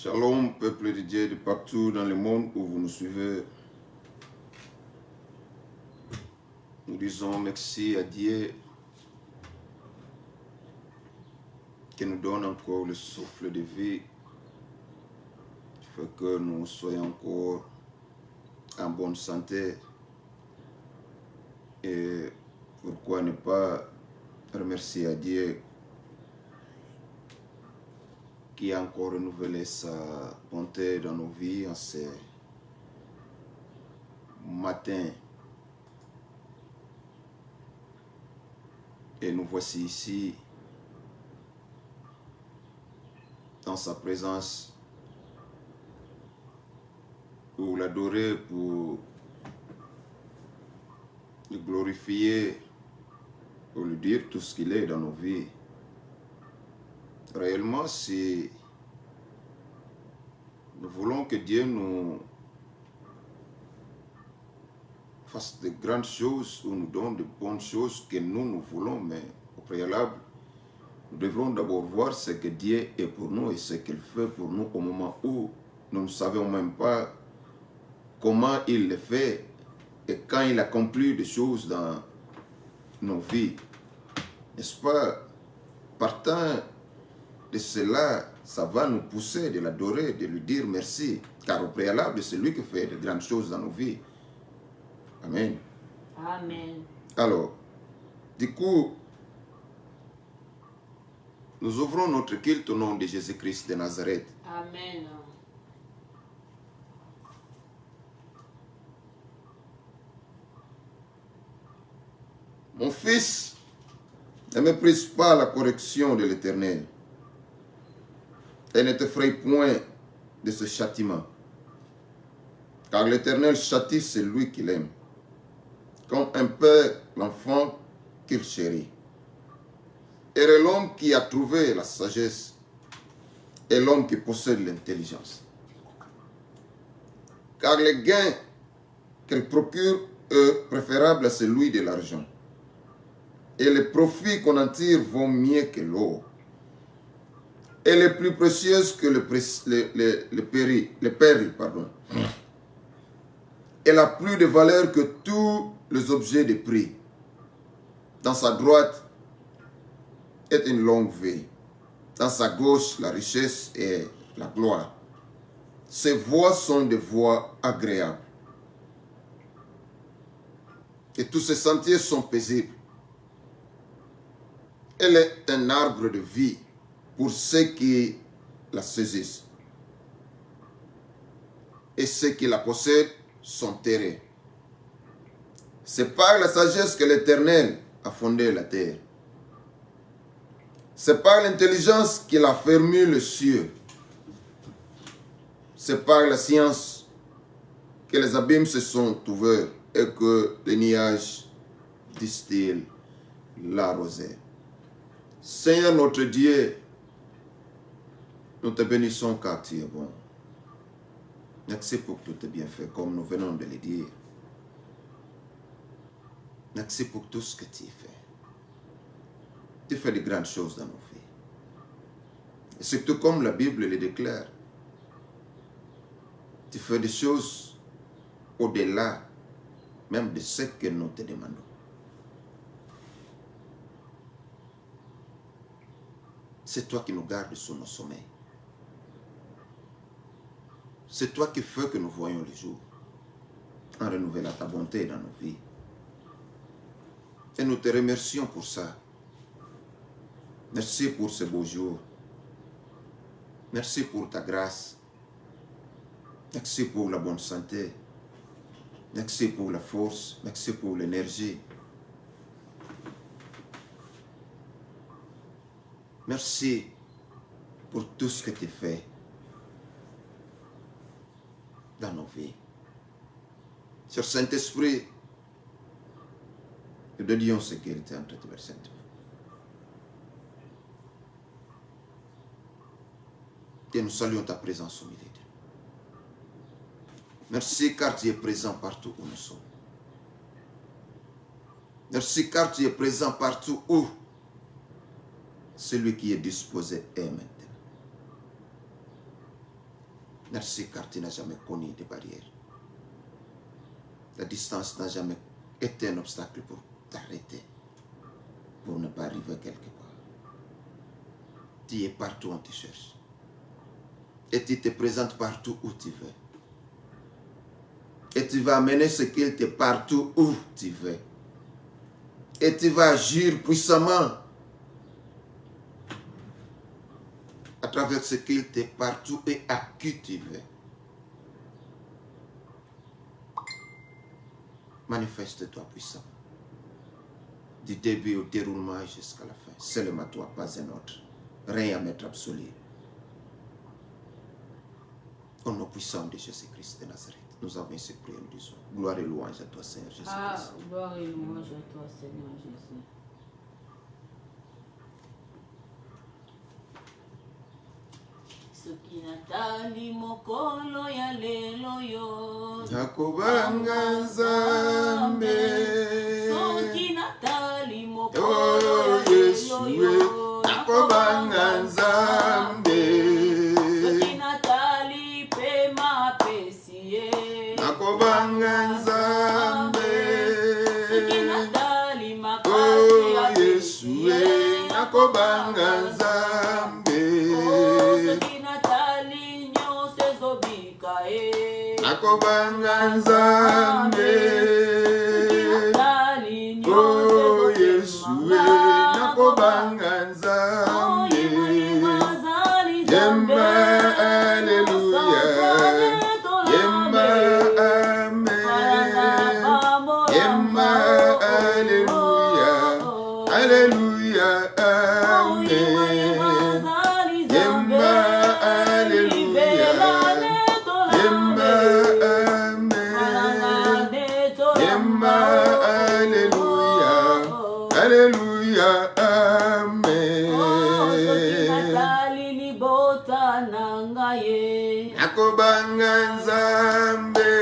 Shalom, peuple de Dieu de partout dans le monde où vous nous suivez. Nous disons merci à Dieu qui nous donne encore le souffle de vie, qui fait que nous soyons encore en bonne santé. Et pourquoi ne pas remercier à Dieu qui a encore renouvelé sa bonté dans nos vies en ces matins. Et nous voici ici dans sa présence pour l'adorer, pour le glorifier, pour lui dire tout ce qu'il est dans nos vies. Réellement, si nous voulons que Dieu nous fasse de grandes choses ou nous donne de bonnes choses que nous voulons, mais au préalable, nous devrons d'abord voir ce que Dieu est pour nous et ce qu'il fait pour nous au moment où nous ne savons même pas comment il le fait et quand il accomplit des choses dans nos vies. N'est-ce pas? Partant de cela, ça va nous pousser de l'adorer, de lui dire merci, car au préalable, c'est lui qui fait de grandes choses dans nos vies. Amen. Amen. Alors, du coup, nous ouvrons notre culte au nom de Jésus-Christ de Nazareth. Amen. Mon fils, ne méprise pas la correction de l'Éternel et ne t'effraie point de ce châtiment. Car l'Éternel châtie celui qu'il aime, comme un père l'enfant qu'il chérit. Heureux l'homme qui a trouvé la sagesse et l'homme qui possède l'intelligence. Car le gain qu'elle procure est préférable à celui de l'argent. Et les profits qu'on en tire vont mieux que l'or. Elle est plus précieuse que les perles. Elle a plus de valeur que tous les objets de prix. Dans sa droite est une longue vie. Dans sa gauche, la richesse et la gloire. Ses voies sont des voies agréables. Et tous ses sentiers sont paisibles. Elle est un arbre de vie pour ceux qui la saisissent. Et ceux qui la possèdent sont terrés. C'est par la sagesse que l'Éternel a fondé la terre. C'est par l'intelligence qu'il a fermé le cieux. C'est par la science que les abîmes se sont ouverts et que les nuages distillent la rosée. Seigneur notre Dieu, nous te bénissons car tu es bon. Merci pour tous tes bienfaits, comme nous venons de le dire. Merci pour tout ce que tu fais. Tu fais de grandes choses dans nos vies. Et surtout comme la Bible le déclare, tu fais des choses au-delà même de ce que nous te demandons. C'est toi qui nous gardes sur nos sommeils. C'est toi qui fais que nous voyons les jours en renouvelant ta bonté dans nos vies. Et nous te remercions pour ça. Merci pour ce beau jour. Merci pour ta grâce. Merci pour la bonne santé. Merci pour la force. Merci pour l'énergie. Merci pour tout ce que tu fais dans nos vies. Cher Saint-Esprit, nous te disons ce qu'il était entre tes versets. Et nous saluons ta présence au milieu de nous. Merci car tu es présent partout où nous sommes. Merci car tu es présent partout où celui qui est disposé est maintenant. Merci car tu n'as jamais connu de barrières. La distance n'a jamais été un obstacle pour t'arrêter, pour ne pas arriver quelque part. Tu es partout où on te cherche. Et tu te présentes partout où tu veux. Et tu vas amener ce qu'il te partout où tu veux. Et tu vas agir puissamment à travers ce qu'il te partout et à qui tu veux. Manifeste-toi puissamment. Du début au déroulement jusqu'à la fin. Seulement toi, pas un autre. Rien à mettre absolu. Au nom puissant de Jésus-Christ de Nazareth, nous avons ainsi prié, nous disons. Gloire et louange à toi, Seigneur Jésus-Christ. Gloire et louange à toi, Seigneur Jésus. Soki natali mokolo ya lelo yo Nakobanga Nzambe. Soki natali mokolo Oh ya Yesu, lelo yo nakobanga Nzambe. Soki natali pe mapesi ye Nakobanga Nzambe. Soki natali Oh makasi ya Yesu, pesi ye nakobanga Nzambe. Soki natali nyonso ezobika ye Nakobanga Nzambe. Natali nyonso Oh Yesu, ezobika nakobanga Nzambe. Yemba, Alléluia. Yemba, Amen. Yemba, Alléluia. Alléluia, Amen. Yemba, Alléluia. Yemba, Amen. Yemba, Alléluia. Alléluia, Amen. Nakobanga Nzambe.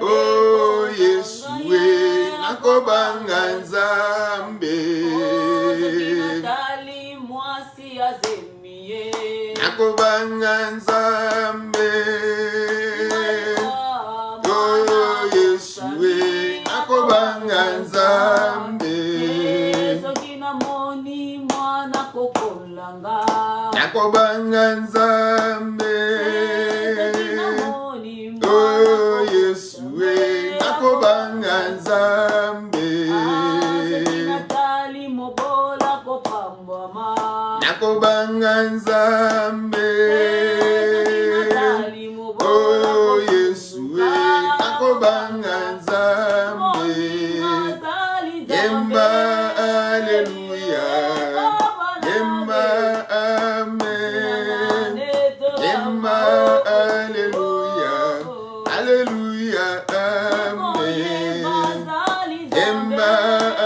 Oh Yesu, nakobanga Nzambe. Nakobanga Nzambe. Oh Yesu, nakobanga Nzambe. Nakobanga Nzambe. Oh Yesu, nakobanga Nzambe. Nakobanga Nzambe. Oh Yesu, nakobanga Nzambe. Yemba, Alléluia. Yemba, Amen. Yemba, Alléluia. Alléluia, Amen. Yemba,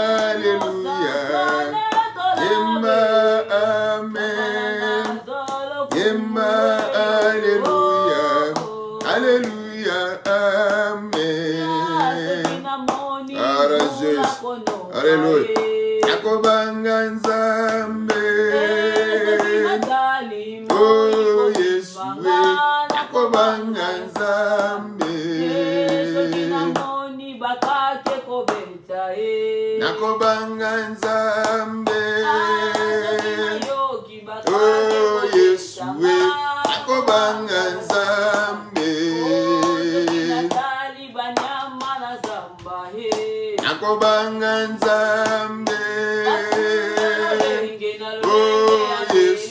Alléluia. Yemba, Amen. Yemba, Alléluia. Alléluia, Amen. Ara Jésus. Alléluia. Nakobanga Nzambe. Oh Yesu, nakobanga Nzambe. Nakobanga Nzambe. Oh Yesu, nakobanga Nzambe. Nakobanga Nzambe. Oh Yesu,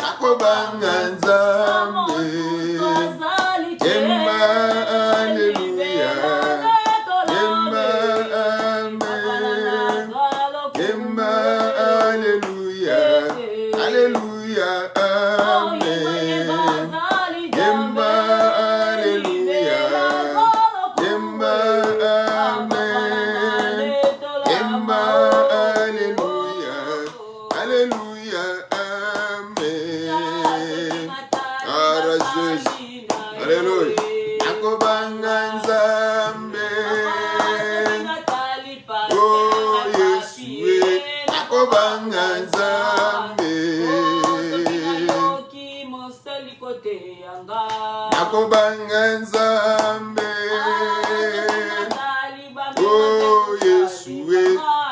nakobanga Nzambe. Yemba, Alléluia. Yemba, Amen. Yemba, Alléluia. Alléluia, Amen. Yemba, Alléluia. Yemba, Amen. Yemba, Alléluia. Alléluia, Amen. Ara Jésus. Alléluia. Nakobanga Nzambe. Oh Yesu, nakobanga Nzambe. nakobanga nzambe oh Yesue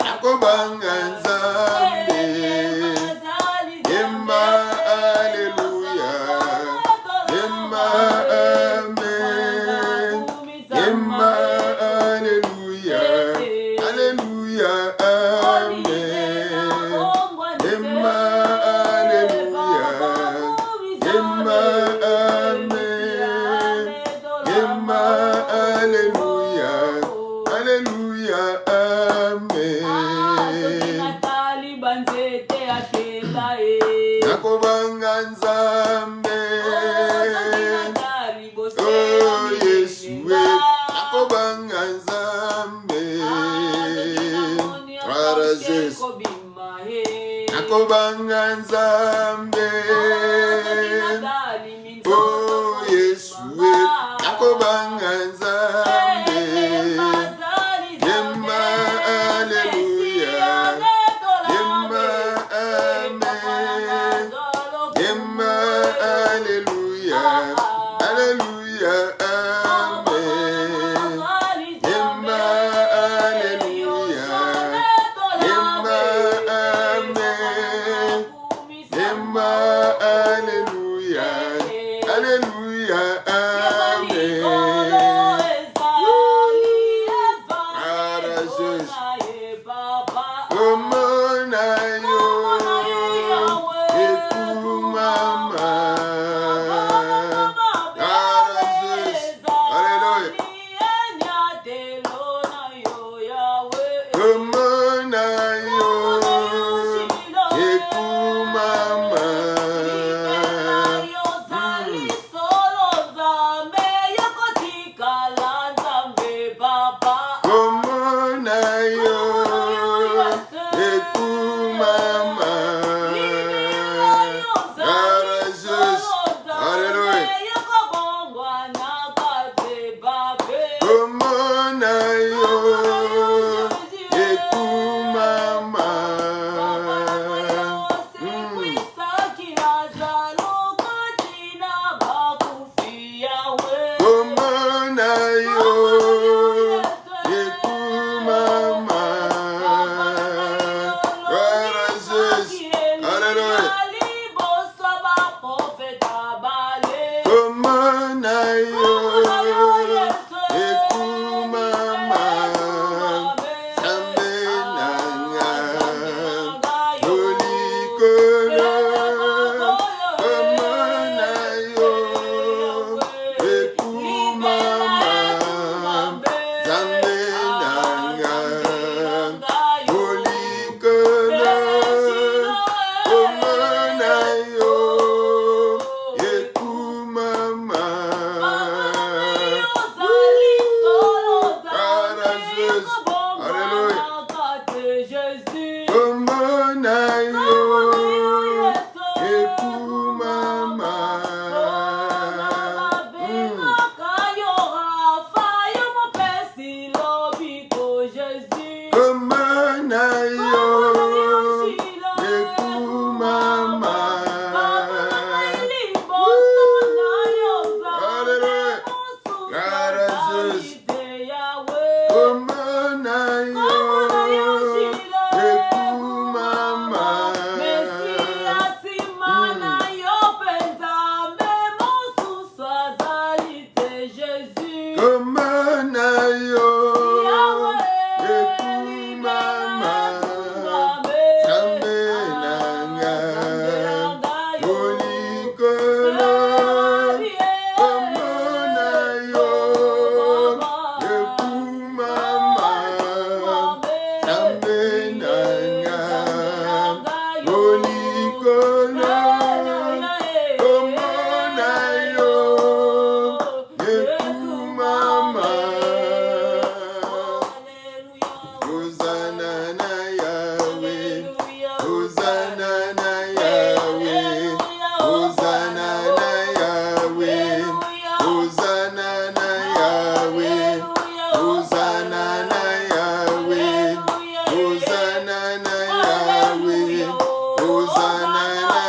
nakobanga nzambe yemba alleluia yemba amen yemba alleluia alleluia amen yemba alleluia yemba amen yemba alleluia alleluia amen nakobanga nzambe oh Yesue nakobanga nzambe nakobanga nzambe oh Yesue nakobanga nzambe yemba alleluia yemba amen yemba alleluia alleluia amen yemba alleluia yemba amen yemba alleluia alleluia amen omonayo ekumama omonayo ekumama omonayo ekumama Jesus hallelujah omonayo ekumama omonayo ekumama Jesus hallelujah omonayo ekumama zambe nanga olikolo omonayo ekumama zambe nanga olikolo omonayo ekumama omonayo ekumama omonayo ekumama Hosanna na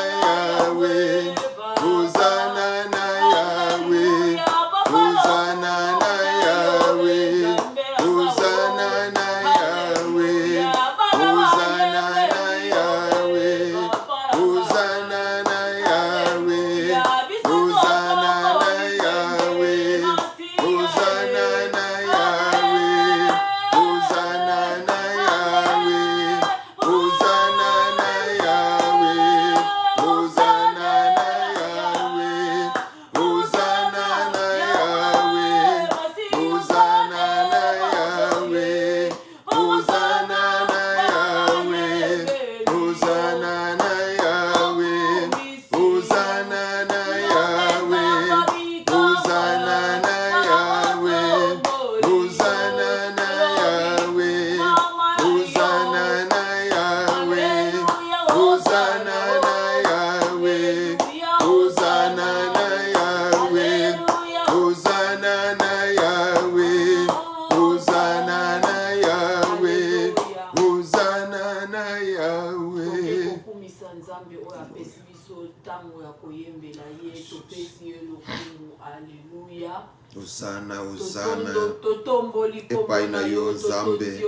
apesi biso ntango ya koyembela ye topesi ye lokumu. Alleluia. Osana, Osana. Totomboli Epai na yo Nzambe.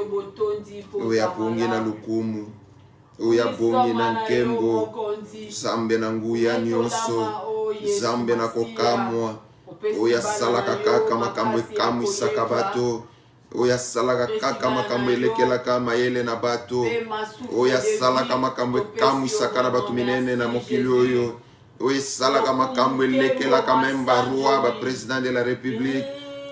Oya bongi na lukumu. Oya bongi na nkembo. Nzambe na nguya nyonso. Nzambe na kokamwa. Oya salaka kaka makambo ekamwisaka bato. Oya salaka kaka makambo elekelaka mayele na bato. Oya salaka makambo ekamwisaka na bato minene na mokili oyo. Oya salaka makambo elekelaka memba roi ba président de la république.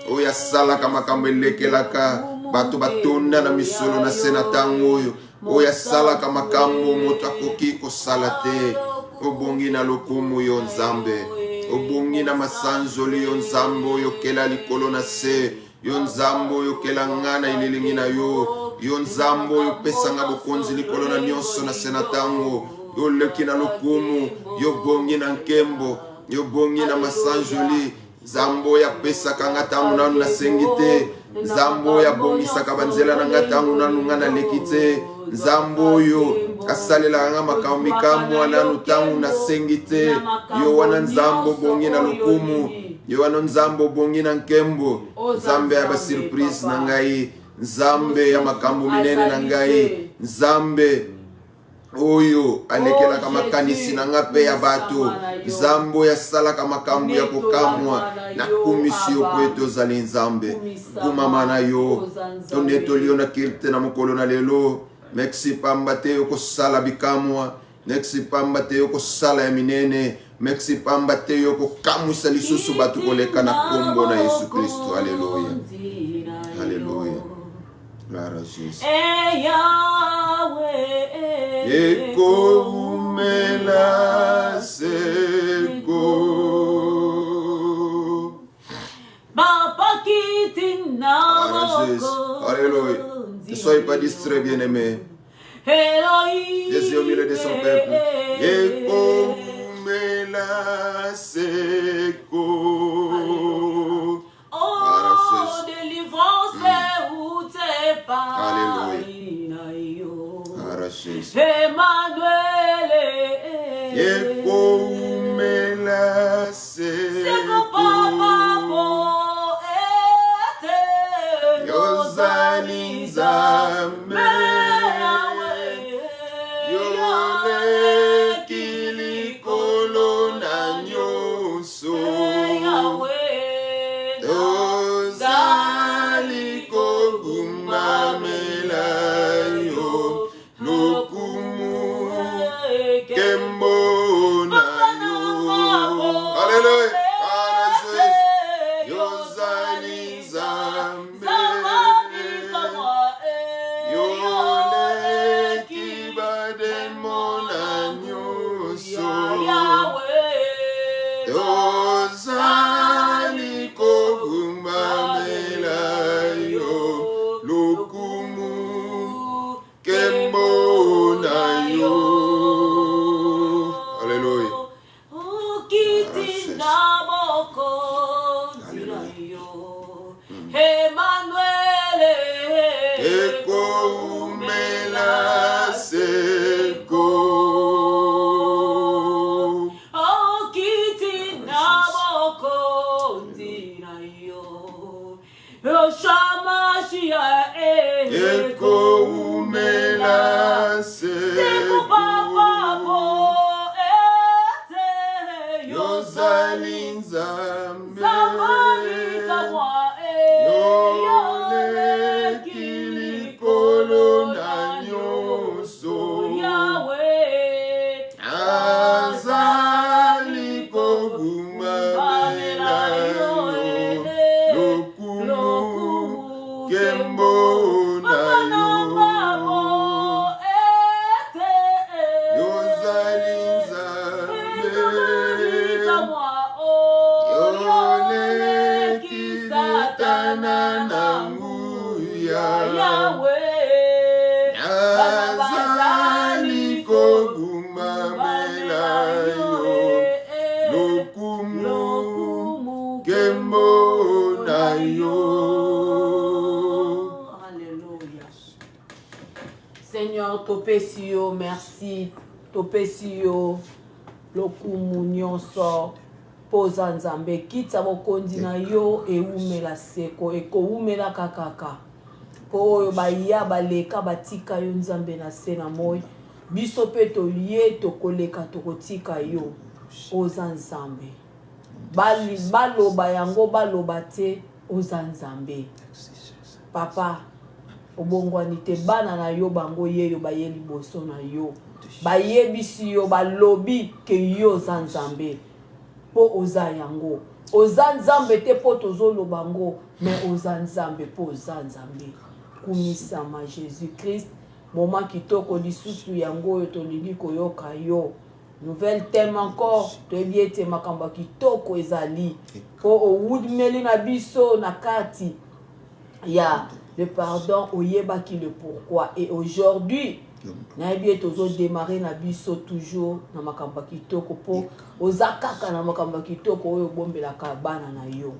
Oya salaka makambo elekelaka bato batonda na misolo na senatango oyo. Oya salaka makambo moto akoki kosala te. Obongi na lokumu yo Nzambe. Obongi na masanzoli yo Nzambe oyo kela likolo na se. Yo Nzambe oyo kela ngana ililingi na yo. Yo Nzambe oyo pesanga bokonzi likolo na nyonso na senatango. Yo leki na lokumu. Yo bongi na nkembo. Yo bongi na masanzoli. Nzambe ya pesaka ngatangu nanu na sengite. Nzambe ya bongisaka banzela na ngatangu nanu ngana lekite. Nzambe oyo asalela nga makambo mikamwa nanu tangu na sengite. Yo wana Nzambe bongi na lokumu. Yo wana Nzambe bongi na nkembo. Nzambe ya ba surprise na ngai. Nzambe ya makambo minene na ngai. Nzambe oyo alekelaka makanisi na nga pe ya bato. Nzambe ya salaka makambo ya kokamwa na kumisi yo po etozali Nzambe. Kumama na yo tonetoli yo na kilte na mokolo na lelo. Merci pamba te yo kosala bikamwa. Merci pamba te yo kosala ya minene. Merci pamba te yo kokamwisa lisusu bato koleka na kombo na Yesu Kristo. Alléluia. Alléluia. Gloire à Jésus. Eko umela seko. Papa kitina. Alléluia. Ne soyez pas distrait, bien-aimés. Jésus au milieu de son peuple. Eko umela seko. Oh, délivrance où t'es pas. Alléluia. Jésus. Emmanuel. Eko umela seko. Yozali Nzambe. Yoleki likolo na nyonso. Yozali kogumamela yo. Lokumu kembo na yo. Alléluia. Yozali Nzambe. Yoleki bademo na nyonso. Yozali kogumamela yo. Lokumu kembo na yo. Alléluia. Emmanuel. Eko umela seko. Oh, kiti na boko ndina yo. Oshamashia Eko umela seko. Yozali Nzambe. Yoleki likolo na nyonso. Azali kogumamela yo. Lokumu kembo na yo. Yozali Nzambe. Yoleki litana na nguya. Azali kogumamela yo. Lokumu kembo na yo. Alléluia. Seigneur, topesi yo, merci. topesi yo lokumu nyonso poza nzambe kitsa bokondi na yo eumela seko ekoumela kakaka po oyo baya baleka batika yo nzambe na se na moi biso pe toye tokoleka tokotika yo oza nzambe baloba yango baloba te oza nzambe papa obongwani te bana na yo bango yeyo baye liboso na yo bayebisi yo balobi ke yo oza nzambe po oza yango oza nzambe te po tozoloba ngo mais oza nzambe po oza nzambe kumisama Jésus Christ moment kitoko lisusu yango oyo tolingi koyoka yo nouvelle thème encore toyebi ete makambo kitoko ezali po owudimeli na biso na kati ya le pardon oyebaki le pourquoi et aujourd'hui nayebi ete ozodémarrer na biso toujours na makambo kitoko po oza kaka na makambo kitoko oyo obombelaka bana na yo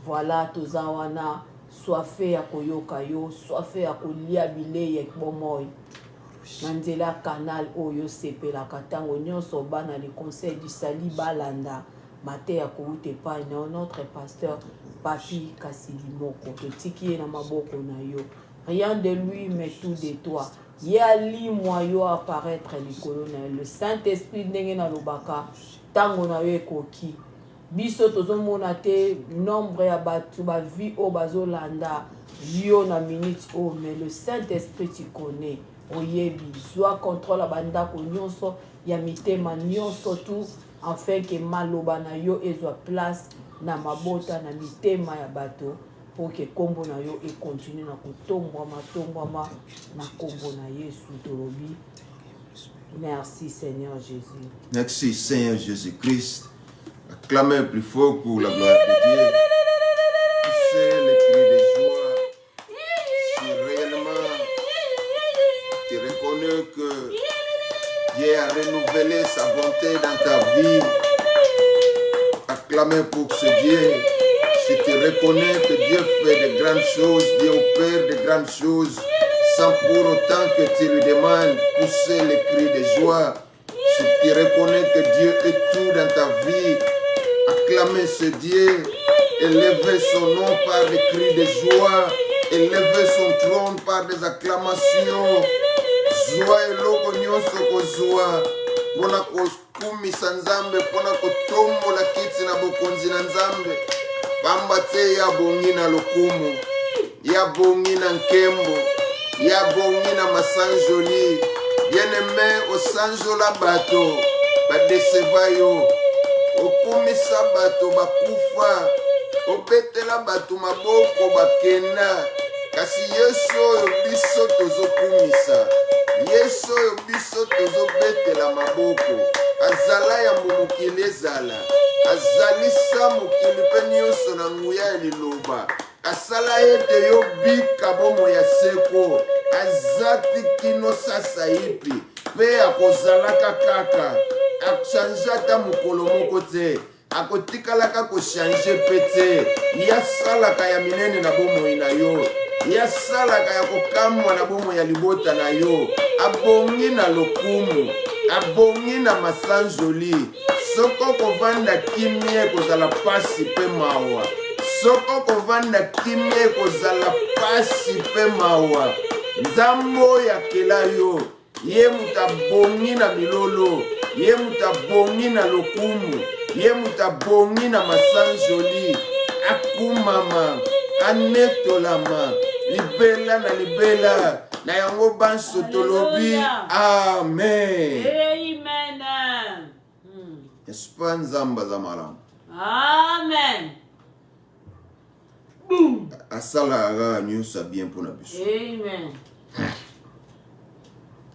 voilà toza wana soife ya koyoka yo soife ya kolia bilei ya bomoi na nzela canal oyo sepelaka ntango nyonso bana le conseil du sali balanda mate ya kouta epai na notre pasteur Papi Kasilimoko totiki ye na maboko na yo rien de lui mais tout de toi ye alimwa yo apparaître likolo na le Saint-Esprit ndenge na lobaka ntango na yo ekoki biso tozomona te nombre ya bato bavie oyo bazolanda yo na minute oyo mais le Saint-Esprit tu connais oyebi zwa contrôle ya bandako nyonso ya mitema nyonso tout afin que maloba na yo ezwa place na mabota na mitema ya bato pour que kombo na yo et continue na kotombwama na kombo na Yesu tolobi. Merci Seigneur Jésus. Merci Seigneur Jésus-Christ. Acclamez plus fort pour la gloire de Dieu. Poussez les cris de joie. Si réellement tu reconnais que Dieu a renouvelé sa bonté dans ta vie, acclamez pour ce Dieu. Si tu reconnais que Dieu fait de grandes choses, Dieu opère de grandes choses, sans pour autant que tu lui demandes, pousser les cris de joie. Si tu reconnais que Dieu est tout dans ta vie, acclamez ce Dieu, élevez son nom par des cris de joie, élevez son trône par des acclamations. Joie eloko nyonso kozwa pona kokumisa nzambe pona kotombola kiti na bokonzi na nzambe pamba te ya bongi na lokumu ya bongi na nkembo ya bongi na masanjoli bien-aimé osanjola bato badeseva yo okumisa bato bakufa obetela bato maboko bakenda kasi Yesu oyo biso tozokumisa Yesu oyo biso tozobetela maboko azala ya mokili ezala azalisa mokili mpe nyonso na nguya ya liloba asala ete yo bika bomo ya seko azati kino sasa ipi mpe akozalaka kaka achange ata mokolo moko te akotikalaka kochange mpe te yasalaka ya minene na bomoi na yo yasalaka ya kokamwa na bomoi ya libota na yo abongi na lokumu abongi na masanjoli soko kovanda kimie kozala pasi mpe mawa soko kovanda kimie kozala pasi mpe mawa nzambe oyo akela yo ye mutu abongi na milolo ye mutu abongi na lokumu ye mutu abongi na masanjoli akumama anetolama libela na libela na yango banso tolobi amen. Amen. Espa nzamba za malamu. Amen. Boum. Asala aga nyonso bien pour na biso. Amen.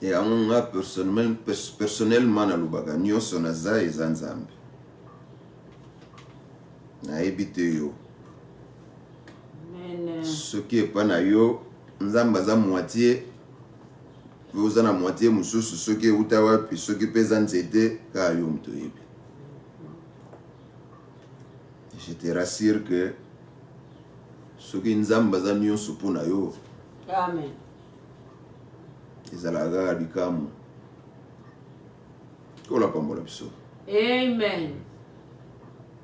Et amonga personnellement na lubaka nyonso naza eza nzambe. Na ebite yo. Amen. Soki epa na yo nzambe aza moitié oza na moitié mosusu soki euta wapi soki mpe eza nzete kaka yo moto oyebi. Je te rassure que soki nzambe aza nyonso mpo na yo Amen. ezalaka kaka likamu Amen.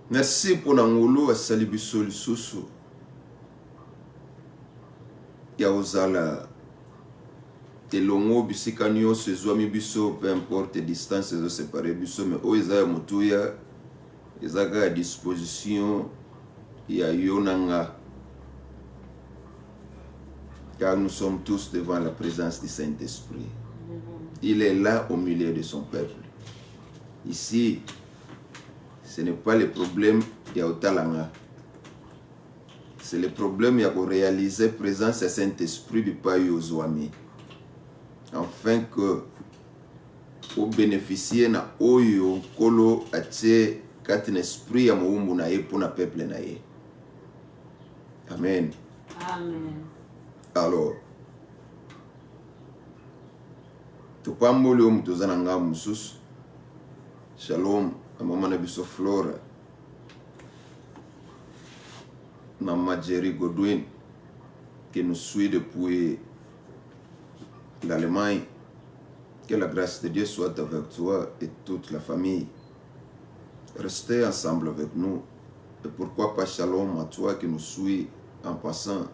Merci pour Nangolo à Salibiso Lisusu. Yaozala. Elongo bisika nyonso ezwami biso, peu importe distance ezo séparé biso, mais oyo eza ya motuya ezaka à disposition ya yo na nga. Car nous sommes tous devant la présence du Saint-Esprit. Il est là au milieu de son peuple. Ici, ce n'est pas le problème ya otalanga. C'est le problème ya ko réaliser présence du Saint-Esprit bipa yo zoami. Afin que vous bénéficiez na oyo kolo atie kati na esprit ya muumbu na ye pour na peuple na ye. Amen. Amen. Alors, tupamboli omutozana nga mususu. Shalom à maman na biso Flora. Maman Jerry Godwin qui nous suit depuis l'Allemagne. Que la grâce de Dieu soit avec toi et toute la famille. Restez ensemble avec nous. Et pourquoi pas shalom à toi qui nous suit en passant.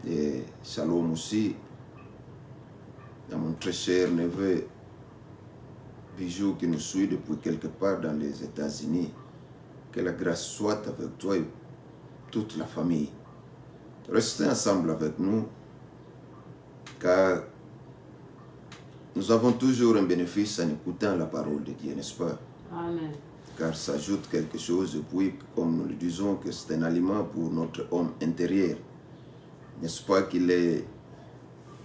Et shalom aussi à mon très cher neveu Bijou qui nous suit depuis quelque part dans les États-Unis. Que la grâce soit avec toi et toute la famille. Restez ensemble avec nous car nous avons toujours un bénéfice en écoutant la parole de Dieu, n'est-ce pas? Amen. Car ça ajoute quelque chose et puis, comme nous le disons, que c'est un aliment pour notre homme intérieur. N'est-ce pas qu'il est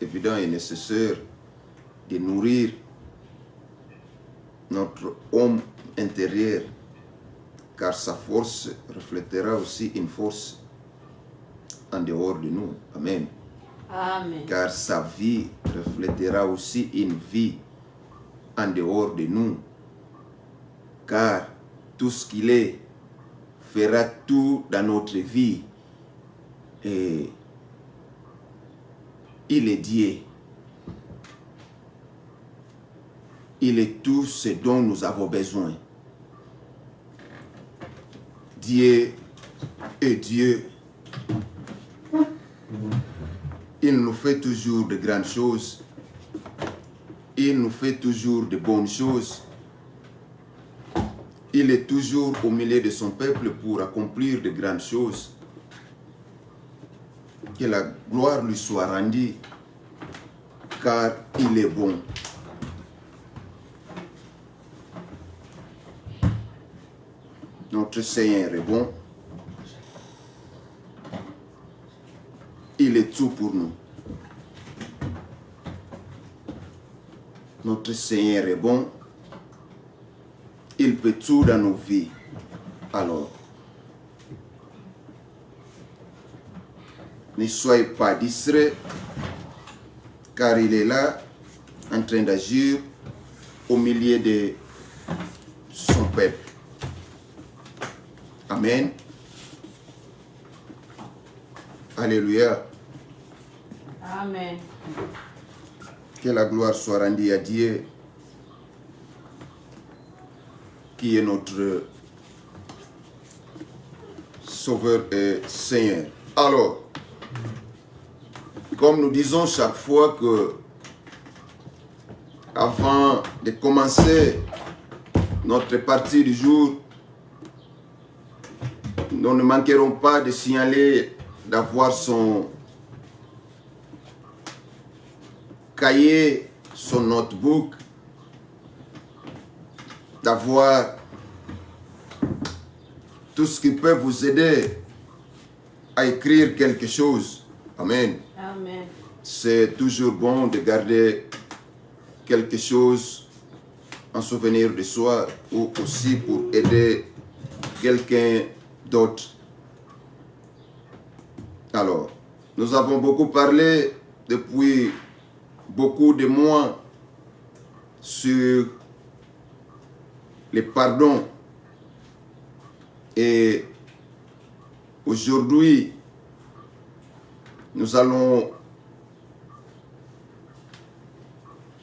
évident et nécessaire de nourrir notre homme intérieur, car sa force reflètera aussi une force en dehors de nous. Amen. Amen. Car sa vie reflètera aussi une vie en dehors de nous. Car tout ce qu'il est fera tout dans notre vie. Et il est Dieu. Il est tout ce dont nous avons besoin. Dieu est Dieu. Il nous fait toujours de grandes choses. Il nous fait toujours de bonnes choses. Il est toujours au milieu de son peuple pour accomplir de grandes choses. Que la gloire lui soit rendue, car il est bon. Notre Seigneur est bon. Il est tout pour nous. Notre Seigneur est bon. Il peut tout dans nos vies. Alors, ne soyez pas distraits, car il est là, en train d'agir au milieu de son peuple. Amen. Alléluia. Amen. Que la gloire soit rendue à Dieu, qui est notre Sauveur et Seigneur. Alors, comme nous disons chaque fois que, avant de commencer notre partie du jour, nous ne manquerons pas de signaler d'avoir son cahier, son notebook, d'avoir tout ce qui peut vous aider à écrire quelque chose. Amen. Amen. C'est toujours bon de garder quelque chose en souvenir de soi ou aussi pour aider quelqu'un d'autre. Alors, nous avons beaucoup parlé depuis beaucoup de mois sur le pardon. Et aujourd'hui, nous allons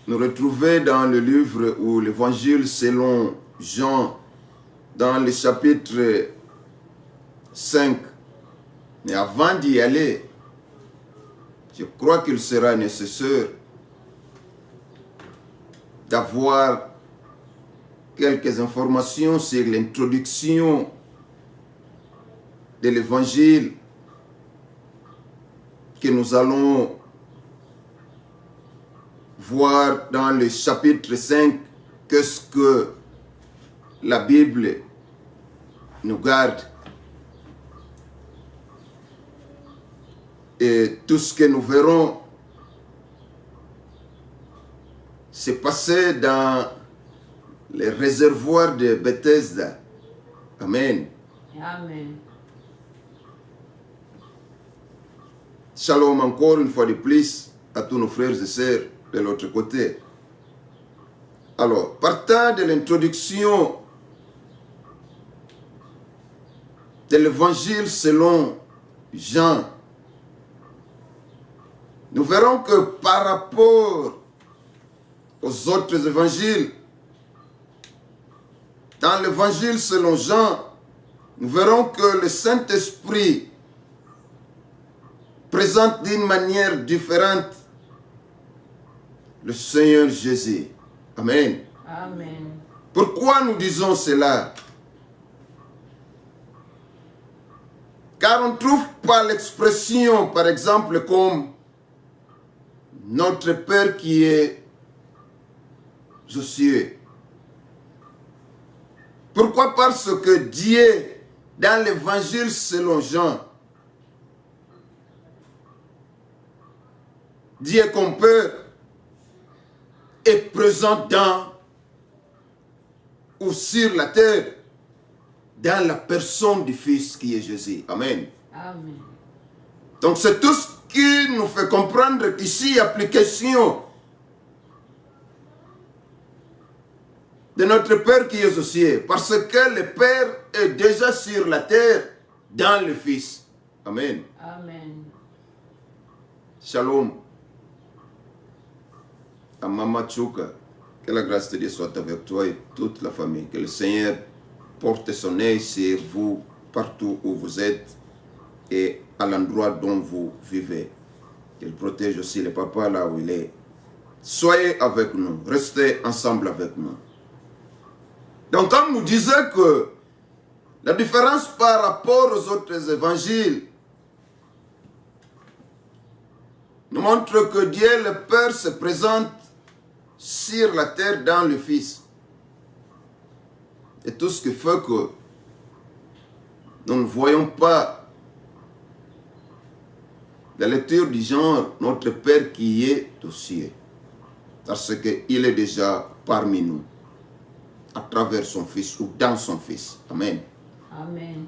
nous retrouver dans le livre ou l'évangile selon Jean, dans le chapitre 5. Mais avant d'y aller, je crois qu'il sera nécessaire d'avoir quelques informations sur l'introduction de l'évangile que nous allons voir dans le chapitre 5. Qu'est-ce que la Bible nous garde et tout ce que nous verrons se passer dans les réservoirs de Bethesda. Amen. Amen. Shalom encore une fois de plus à tous nos frères et sœurs de l'autre côté. Alors, partant de l'introduction de l'évangile selon Jean, nous verrons que par rapport aux autres évangiles, dans l'évangile selon Jean, nous verrons que le Saint-Esprit présente d'une manière différente le Seigneur Jésus. Amen. Amen. Pourquoi nous disons cela? Car on ne trouve pas l'expression, par exemple, comme notre Père qui est aux cieux. Pourquoi? Parce que Dieu, dans l'évangile selon Jean, Dieu comme Père est présent dans ou sur la terre, dans la personne du Fils qui est Jésus. Amen. Amen. Donc c'est tout ce qui nous fait comprendre qu'ici, application de notre Père qui est aux cieux, parce que le Père est déjà sur la terre dans le Fils. Amen. Amen. Shalom. À Mama Tchouka, que la grâce de Dieu soit avec toi et toute la famille. Que le Seigneur porte son œil sur vous partout où vous êtes et à l'endroit dont vous vivez. Qu'il protège aussi le papa là où il est. Soyez avec nous, restez ensemble avec nous. Donc comme nous disons que la différence par rapport aux autres évangiles nous montre que Dieu le Père se présente sur la terre dans le Fils. Et tout ce qui fait que nous ne voyons pas la lecture du genre notre Père qui est aux cieux. Parce qu'il est déjà parmi nous, à travers son Fils ou dans son Fils. Amen. Amen.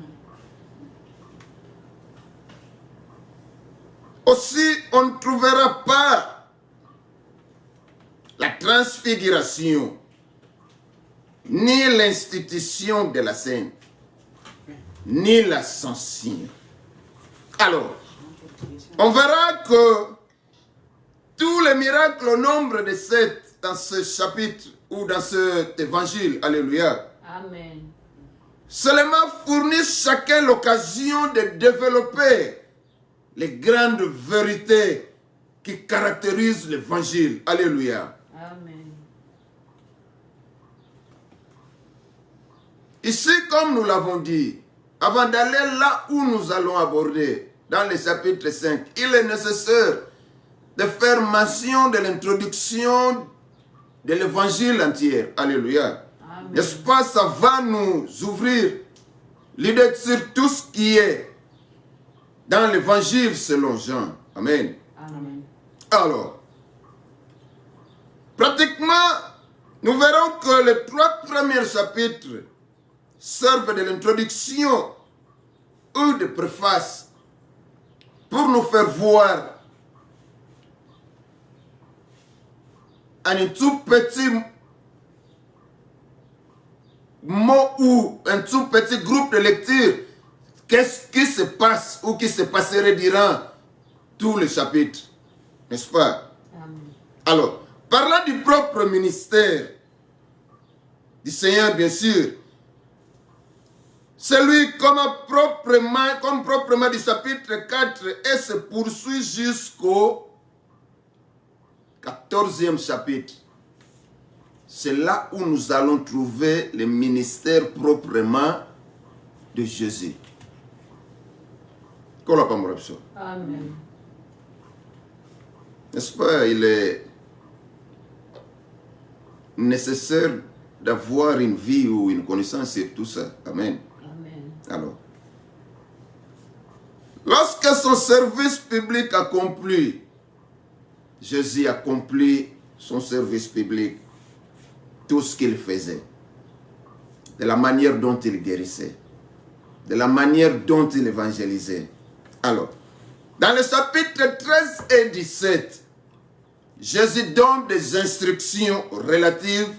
Aussi, on ne trouvera pas la transfiguration, ni l'institution de la scène, ni l'ascension. Alors, on verra que tous les miracles au nombre de 7 dans ce chapitre ou dans cet évangile, alléluia, Amen. seulement fournissent chacun l'occasion de développer les grandes vérités qui caractérisent l'évangile. Alléluia. Amen. Ici, comme nous l'avons dit, avant d'aller là où nous allons aborder, dans le chapitre 5, il est nécessaire de faire mention de l'introduction de l'évangile entier. Alléluia. N'est-ce pas, ça va nous ouvrir l'idée sur tout ce qui est dans l'évangile selon Jean. Amen. Amen. Alors, pratiquement, nous verrons que les 3 premiers chapitres servent de l'introduction ou de préface pour nous faire voir un tout petit mot ou un tout petit groupe de lecture, qu'est-ce qui se passe ou qui se passerait durant tout le chapitre, n'est-ce pas? Amen. Alors, Parlant du propre ministère du Seigneur, bien sûr, celui comme proprement du chapitre 4 et se poursuit jusqu'au 14e chapitre. C'est là où nous allons trouver le ministère proprement de Jésus. Amen. N'est-ce pas, il est nécessaire d'avoir une vie ou une connaissance sur tout ça. Amen. Amen. Alors, lorsque son service public accompli, Jésus accomplit son service public, tout ce qu'il faisait, de la manière dont il guérissait, de la manière dont il évangélisait. Alors, dans le chapitre 13 et 17, Jésus donne des instructions relatives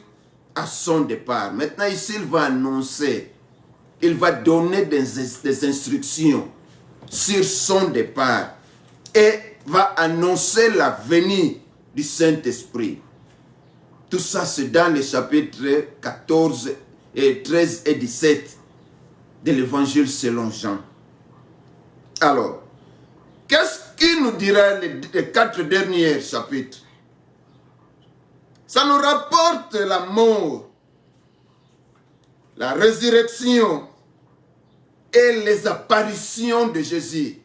à son départ. Maintenant, ici, il va annoncer, il va donner des instructions sur son départ et va annoncer la venue du Saint-Esprit. Tout ça, c'est dans les chapitres 14 et 13 et 17 de l'Évangile selon Jean. Alors, qu'est-ce qui nous dira les 4 derniers chapitres? Ça nous rapporte la mort, la résurrection et les apparitions de Jésus.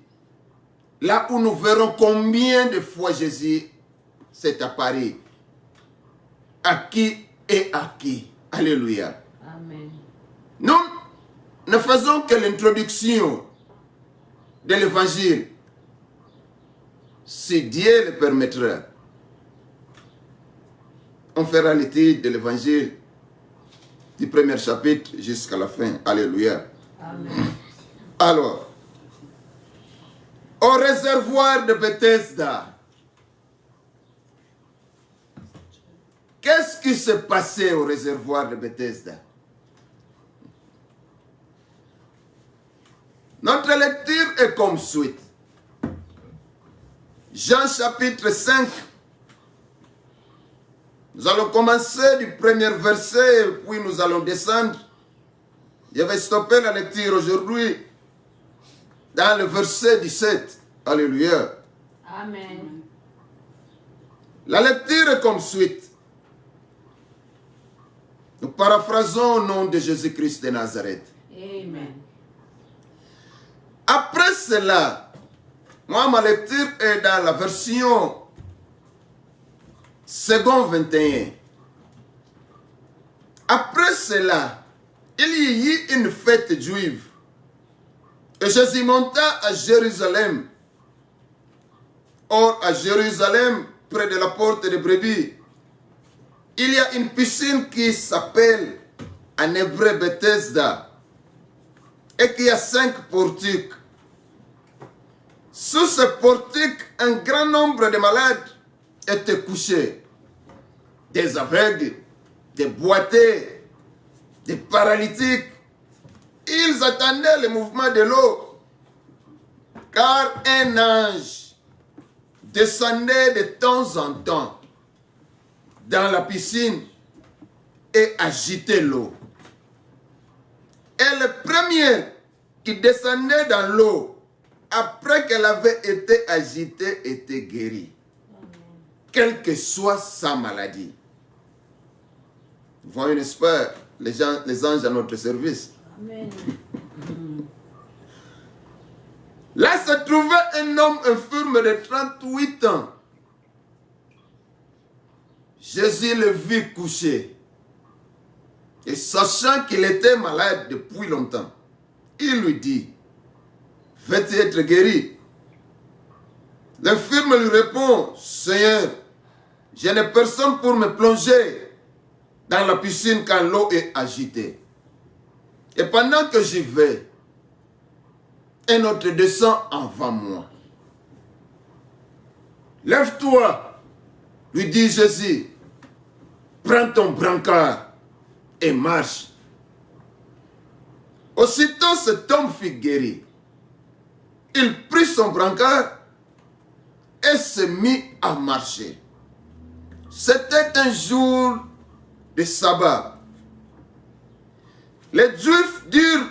Là où nous verrons combien de fois Jésus s'est apparu. À qui et à qui. Alléluia. Amen. Nous ne faisons que l'introduction de l'évangile. Si Dieu le permettra, on fera l'étude de l'évangile du premier chapitre jusqu'à la fin. Alléluia. Amen. Alors, au réservoir de Bethesda, qu'est-ce qui s'est passé au réservoir de Bethesda? Notre lecture est comme suite. Jean chapitre 5. Nous allons commencer du premier verset, puis nous allons descendre. Je vais stopper la lecture aujourd'hui dans le verset 17. Alléluia. Amen. La lecture est comme suite. Nous paraphrasons au nom de Jésus-Christ de Nazareth. Amen. Après cela, moi ma lecture est dans la version second 21. Après cela, il y eut une fête juive. Et Jésus monta à Jérusalem. Or, à Jérusalem, près de la porte de Brebis, il y a une piscine qui s'appelle en hébreu Bethesda et qui a 5 portiques. Sous ces portiques, un grand nombre de malades étaient couchés. Des aveugles, des boités, des paralytiques. Ils attendaient le mouvement de l'eau, car un ange descendait de temps en temps dans la piscine et agitait l'eau. Et le premier qui descendait dans l'eau, après qu'elle avait été agitée, était guéri. Quelle que soit sa maladie. Vous voyez, n'est-ce pas, les anges à notre service. Amen. Là se trouvait un homme infirme de 38 ans. Jésus le vit couché. Et sachant qu'il était malade depuis longtemps, il lui dit, veux-tu être guéri? L'infirme lui répond, Seigneur, je n'ai personne pour me plonger dans la piscine quand l'eau est agitée. Et pendant que j'y vais, un autre descend avant moi. Lève-toi, lui dit Jésus, prends ton brancard et marche. Aussitôt cet homme fut guéri. Il prit son brancard et se mit à marcher. C'était un jour de sabbat. Les Juifs dirent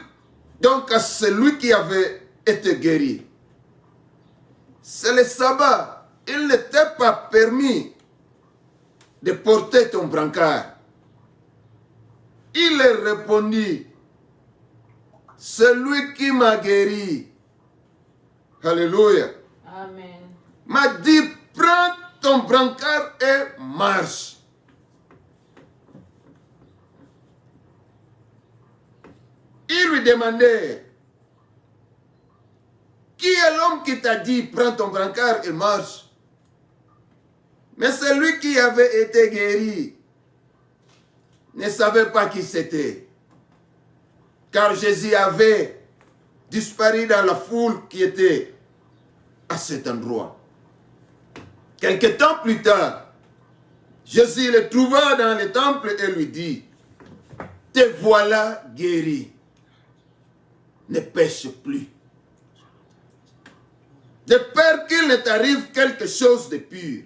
donc à celui qui avait été guéri, c'est le sabbat, il n'était pas permis de porter ton brancard. Il leur répondit, celui qui m'a guéri, alléluia, Amen. m'a dit, prends ton brancard et marche. Il lui demandait, qui est l'homme qui t'a dit, prends ton brancard et marche? Mais celui qui avait été guéri ne savait pas qui c'était. Car Jésus avait disparu dans la foule qui était à cet endroit. Quelque temps plus tard, Jésus le trouva dans le temple et lui dit, te voilà guéri. Ne pêche plus. De peur qu'il ne t'arrive quelque chose de pur.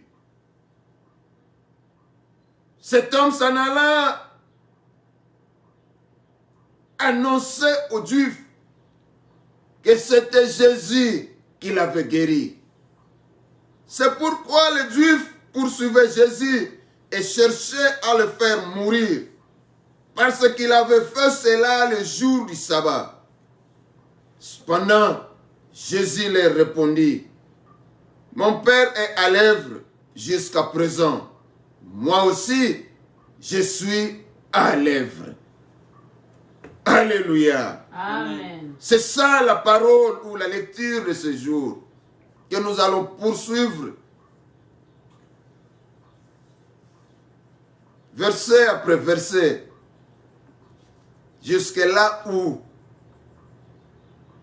Cet homme s'en alla annoncer aux Juifs que c'était Jésus qui l'avait guéri. C'est pourquoi les Juifs poursuivaient Jésus et cherchaient à le faire mourir, parce qu'il avait fait cela le jour du sabbat. Cependant, Jésus leur répondit, mon Père est à l'œuvre jusqu'à présent. Moi aussi, je suis à l'œuvre. Alléluia. Amen. C'est ça la parole ou la lecture de ce jour que nous allons poursuivre. Verset après verset. Jusque là où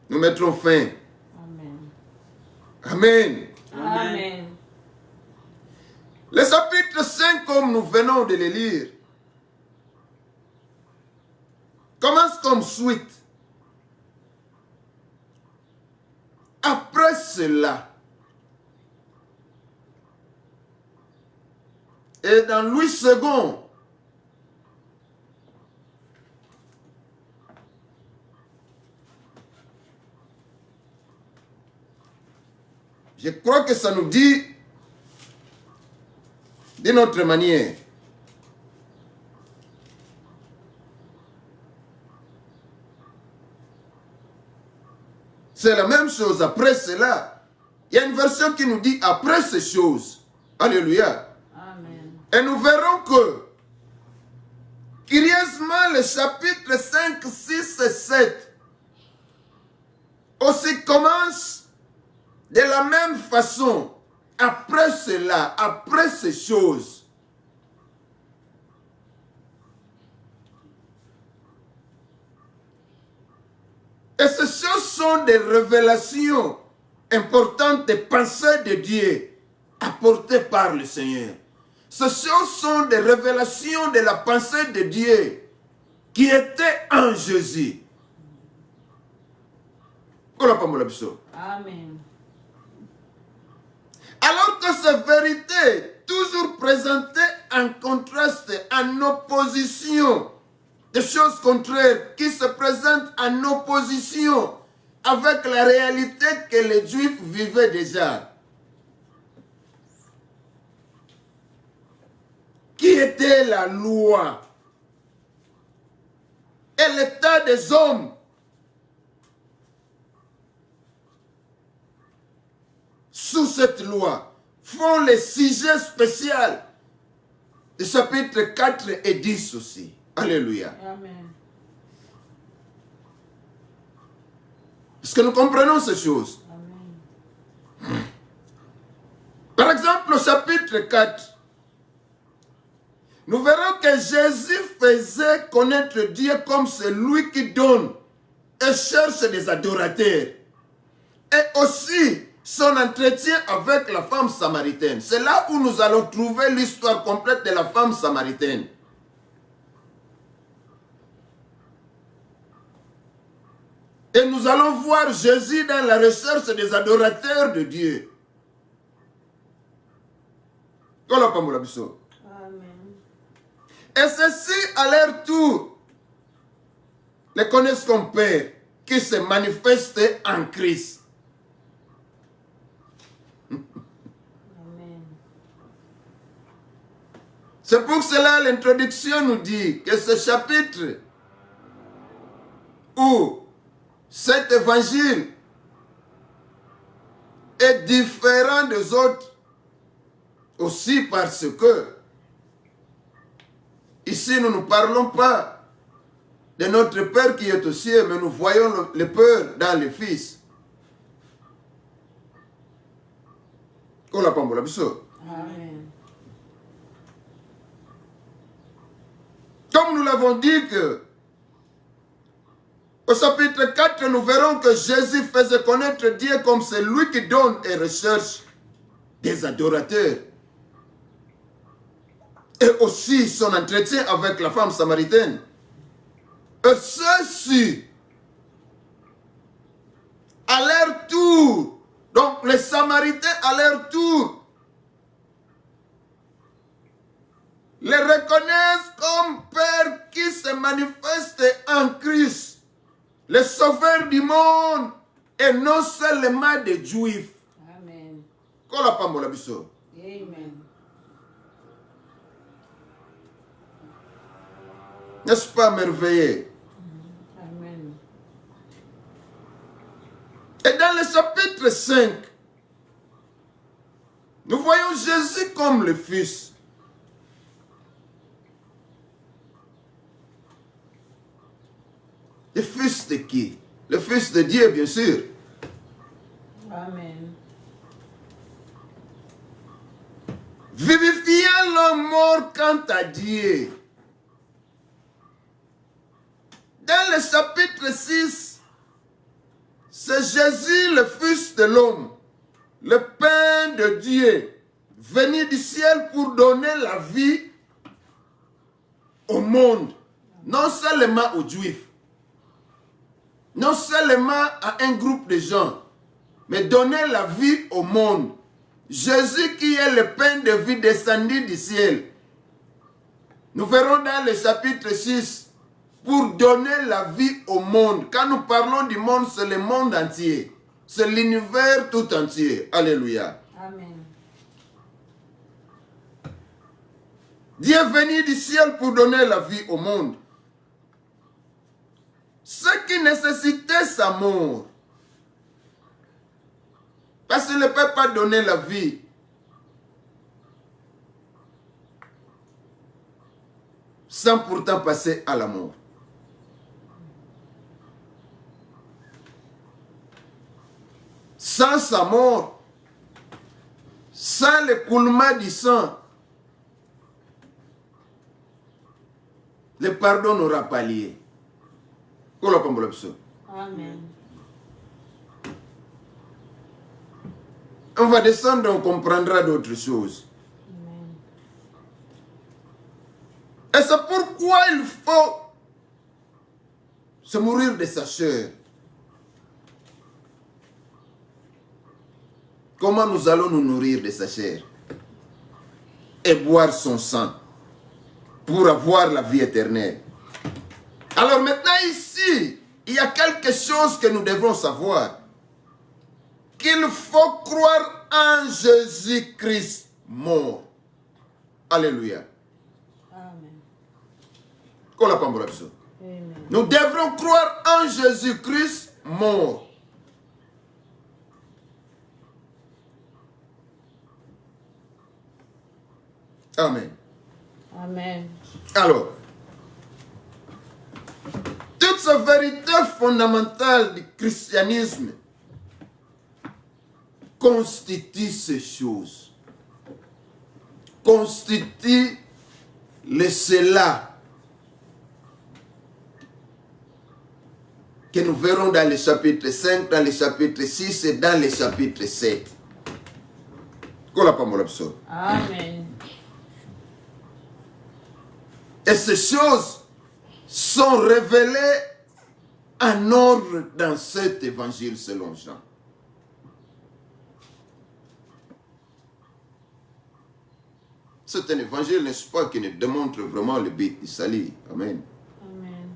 nous mettrons fin. Amen. Amen. Amen. Le chapitre 5, comme nous venons de le lire, commence comme suite. Après cela, et dans Louis II, je crois que ça nous dit d'une autre manière. C'est la même chose. Après cela, il y a une version qui nous dit après ces choses. Alléluia. Amen. Et nous verrons que, curieusement, les chapitres 5, 6 et 7 aussi commencent de la même façon. Après cela, après ces choses. Et ces choses sont des révélations importantes des pensées de Dieu apportées par le Seigneur. Ces choses sont des révélations de la pensée de Dieu qui était en Jésus. Amen. Alors que ces vérités, toujours présentées en contraste, en opposition, des choses contraires qui se présentent en opposition avec la réalité que les Juifs vivaient déjà. Qui était la loi et l'état des hommes sous cette loi font les sujets spéciaux des chapitres 4 et 10 aussi. Alléluia. Amen. Est-ce que nous comprenons ces choses? Amen. Par exemple, au chapitre 4, nous verrons que Jésus faisait connaître Dieu comme celui qui donne et cherche des adorateurs. Et aussi son entretien avec la femme samaritaine. C'est là où nous allons trouver l'histoire complète de la femme samaritaine. Et nous allons voir Jésus dans la recherche des adorateurs de Dieu. Et ceux-ci, à leur tour, les connaissent comme Père, qui se manifeste en Christ. Amen. C'est pour cela l'introduction nous dit que ce chapitre où cet évangile est différent des autres aussi parce que ici nous ne parlons pas de notre Père qui est au ciel, mais nous voyons le Père dans le Fils. Amen. Comme nous l'avons dit que au chapitre 4, nous verrons que Jésus faisait connaître Dieu comme celui qui donne et recherche des adorateurs. Et aussi son entretien avec la femme samaritaine. Et ceux-ci, à leur tour, donc les Samaritains à leur tour, les reconnaissent comme Père qui se manifeste en Christ, le Sauveur du monde, et non seulement des Juifs. Amen. Amen. N'est-ce pas merveilleux? Amen. Et dans le chapitre 5, nous voyons Jésus comme le Fils. Le Fils de qui? Le Fils de Dieu, bien sûr. Amen. Vivifiant l'homme mort quant à Dieu. Dans le chapitre 6, c'est Jésus, le Fils de l'homme, le Père de Dieu, venu du ciel pour donner la vie au monde, non seulement aux Juifs, non seulement à un groupe de gens, mais donner la vie au monde. Jésus qui est le pain de vie descendu du ciel. Nous verrons dans le chapitre 6, pour donner la vie au monde. Quand nous parlons du monde, c'est le monde entier. C'est l'univers tout entier. Alléluia. Amen. Dieu est venu du ciel pour donner la vie au monde. Ce qui nécessitait sa mort. Parce qu'il ne peut pas donner la vie sans pourtant passer à la mort. Sans sa mort, sans l'écoulement du sang, le pardon n'aura pas lieu. Amen. On va descendre, on comprendra d'autres choses. Amen. Et c'est pourquoi il faut se mourir de sa chair. Comment nous allons nous nourrir de sa chair et boire son sang pour avoir la vie éternelle? Alors maintenant ici, il y a quelque chose que nous devons savoir. Qu'il faut croire en Jésus-Christ mort. Alléluia. Amen. Amen. Nous devrons croire en Jésus-Christ mort. Amen. Amen. Alors, toute cette vérité fondamentale du christianisme constitue ces choses. Constitue le cela que nous verrons dans le chapitre 5, dans le chapitre 6 et dans le chapitre 7. Amen. Et ces choses sont révélées en ordre dans cet évangile selon Jean. C'est un évangile, n'est-ce pas, qui nous démontre vraiment le but du salut. Amen. Amen.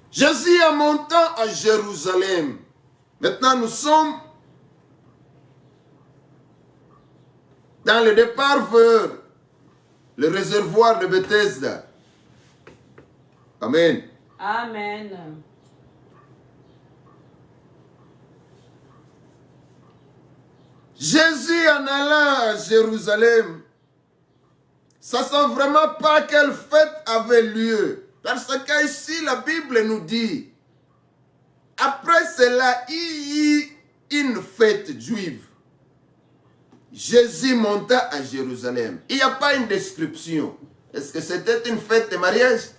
Jésus en montant à Jérusalem. Maintenant, nous sommes dans le départ vers le réservoir de Bethesda. Amen. Amen. Jésus en allant à Jérusalem, ça sent vraiment pas quelle fête avait lieu. Parce qu'ici, la Bible nous dit, après cela, il y eut une fête juive. Jésus monta à Jérusalem. Il n'y a pas une description. Est-ce que c'était une fête de mariage?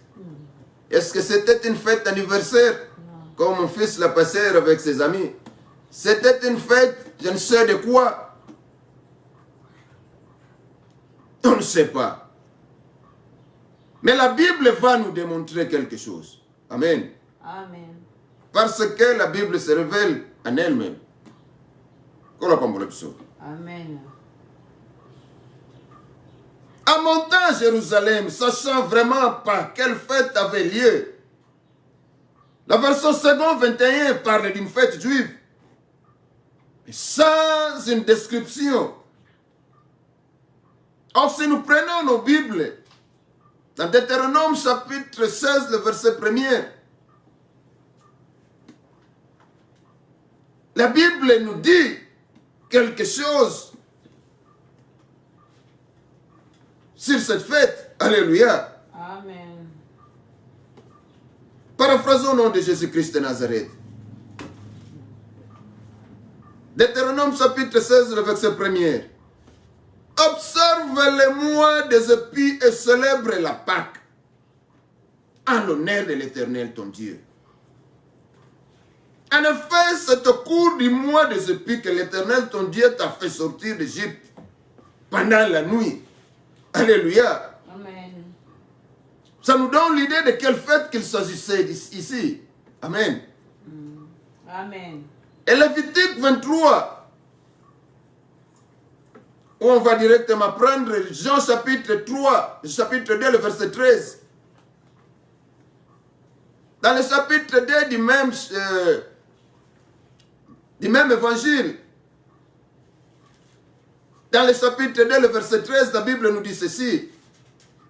Est-ce que c'était une fête d'anniversaire? Comme mon fils l'a passé avec ses amis. C'était une fête, je ne sais de quoi. On ne sait pas. Mais la Bible va nous démontrer quelque chose. Amen. Amen. Parce que la Bible se révèle en elle-même. Amen. En montant à Jérusalem, sachant vraiment pas quelle fête avait lieu, la version 2 parle d'une fête juive, sans une description. Or, si nous prenons nos Bibles, dans Deutéronome chapitre 16, le verset 1er, la Bible nous dit quelque chose sur cette fête. Alléluia. Amen. Paraphrasons au nom de Jésus-Christ de Nazareth. Deutéronome chapitre 16, le verset 1er. Observe les mois des épis et célèbre la Pâque en l'honneur de l'Éternel ton Dieu. En effet, c'est au cours du mois des épis que l'Éternel ton Dieu t'a fait sortir d'Égypte pendant la nuit. Alléluia. Amen. Ça nous donne l'idée de quelle fête qu'il s'agissait ici. Amen. Amen. Et Lévitique 23, où on va directement prendre Jean chapitre 3, chapitre 2, le verset 13. Dans le chapitre 2 du même évangile, dans le chapitre 2, le verset 13, la Bible nous dit ceci.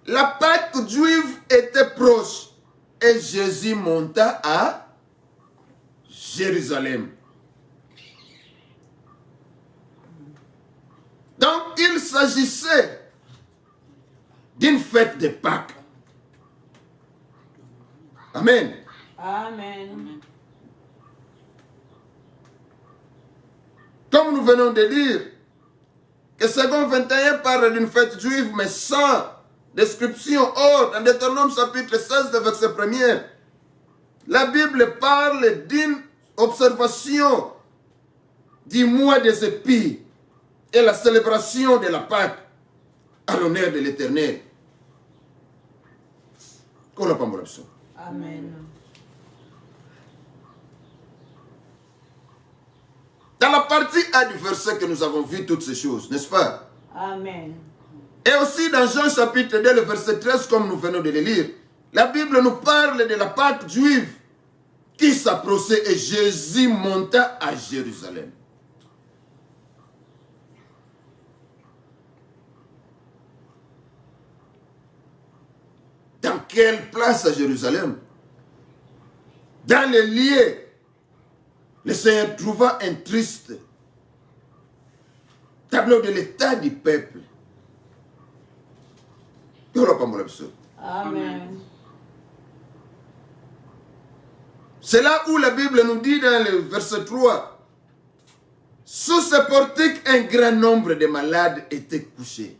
La Pâque juive était proche et Jésus monta à Jérusalem. Donc, il s'agissait d'une fête de Pâques. Amen. Amen. Comme nous venons de dire, que 2 parle d'une fête juive, mais sans description. Or, dans Deutéronome chapitre 16, verset 1er, la Bible parle d'une observation du mois des épis et la célébration de la Pâque à l'honneur de l'Éternel. Amen. Dans la partie A du verset que nous avons vu toutes ces choses, n'est-ce pas? Amen. Et aussi dans Jean chapitre 2, le verset 13, comme nous venons de le lire, la Bible nous parle de la Pâque juive qui s'approchait et Jésus monta à Jérusalem. Dans quelle place à Jérusalem? Dans les lieux, le Seigneur trouva un triste tableau de l'état du peuple. Amen. C'est là où la Bible nous dit dans le verset 3, sous ce portique, un grand nombre de malades étaient couchés.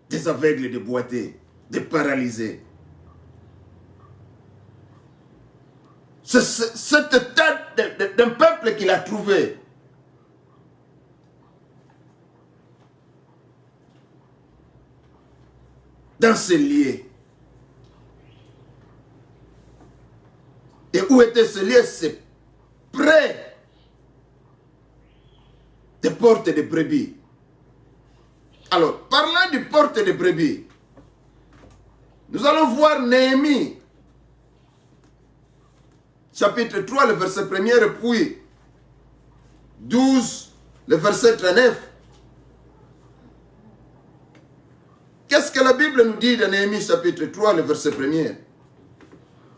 Des aveugles, des boités, des paralysés. C'est cet état d'un peuple qu'il a trouvé. Dans ces lieux. Et où était ce lieu? C'est près porte de brebis. Alors, parlant du porte de brebis, nous allons voir Néhémie, chapitre 3, le verset 1er, puis 12, le verset 39. Qu'est-ce que la Bible nous dit de Néhémie, chapitre 3, le verset 1er?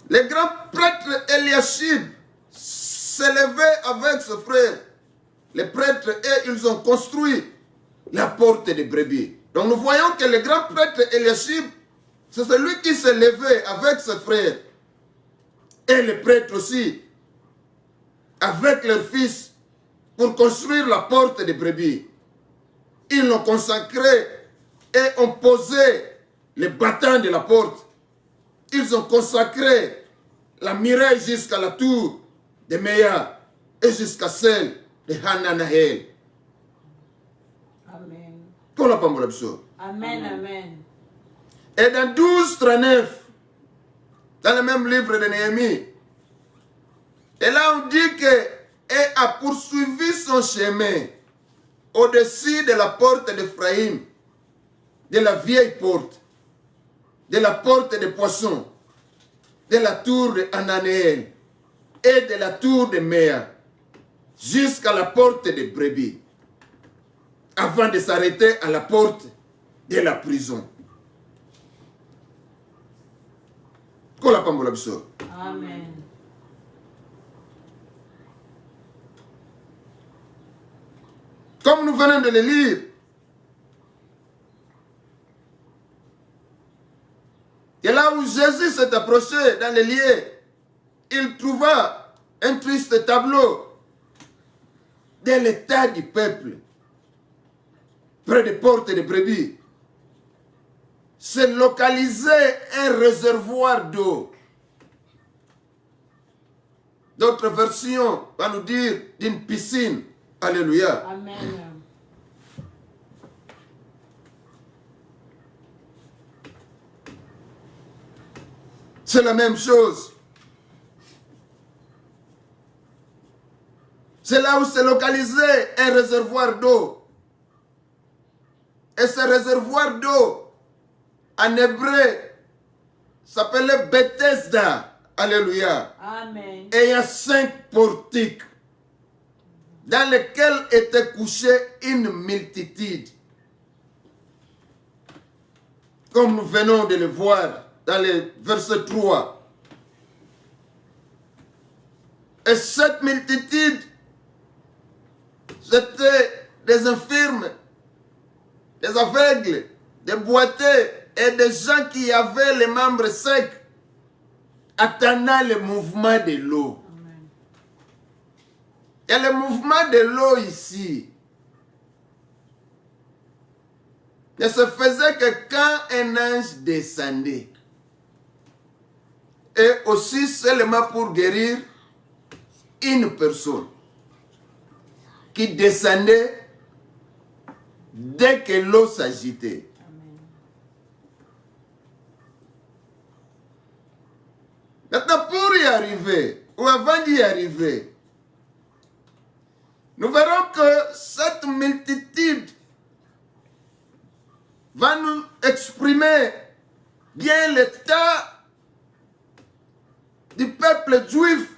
Le grand prêtre Eliashib s'est levé avec ses frères. Les prêtres, et ils ont construit la porte des brebis. Donc nous voyons que le grand prêtre Eliashib, c'est celui qui s'est levé avec ses frères. Et les prêtres aussi, avec leurs fils, pour construire la porte des brebis. Ils l'ont consacré et ont posé les battants de la porte. Ils ont consacré la muraille jusqu'à la tour de Meya et jusqu'à celle de Hananahel. Amen. Amen, amen. Et dans 12:39, dans le même livre de Néhémie, et là on dit que et a poursuivi son chemin au-dessus de la porte d'Ephraïm, de la vieille porte, de la porte des poissons, de la tour de Hananeel et de la tour de Meya, jusqu'à la porte des brebis, avant de s'arrêter à la porte de la prison. Amen. Comme nous venons de le lire, et là où Jésus s'est approché dans les lieux, il trouva un triste tableau de l'état du peuple près des portes des brebis. Se localisait un réservoir d'eau. D'autres versions vont nous dire d'une piscine. Alléluia. Amen. C'est la même chose. C'est là où s'est localisé un réservoir d'eau. Et ce réservoir d'eau, en hébreu, s'appelait Bethesda. Alléluia. Amen. Et il y a 5 portiques dans lesquels était couchée une multitude. Comme nous venons de le voir dans le verset 3. Et cette multitude, c'était des infirmes, des aveugles, des boiteux et des gens qui avaient les membres secs, attendant le mouvement de l'eau. Et le mouvement de l'eau ici ne se faisait que quand un ange descendait. Et aussi seulement pour guérir une personne qui descendait dès que l'eau s'agitait. Maintenant, pour y arriver, ou avant d'y arriver, nous verrons que cette multitude va nous exprimer bien l'état du peuple juif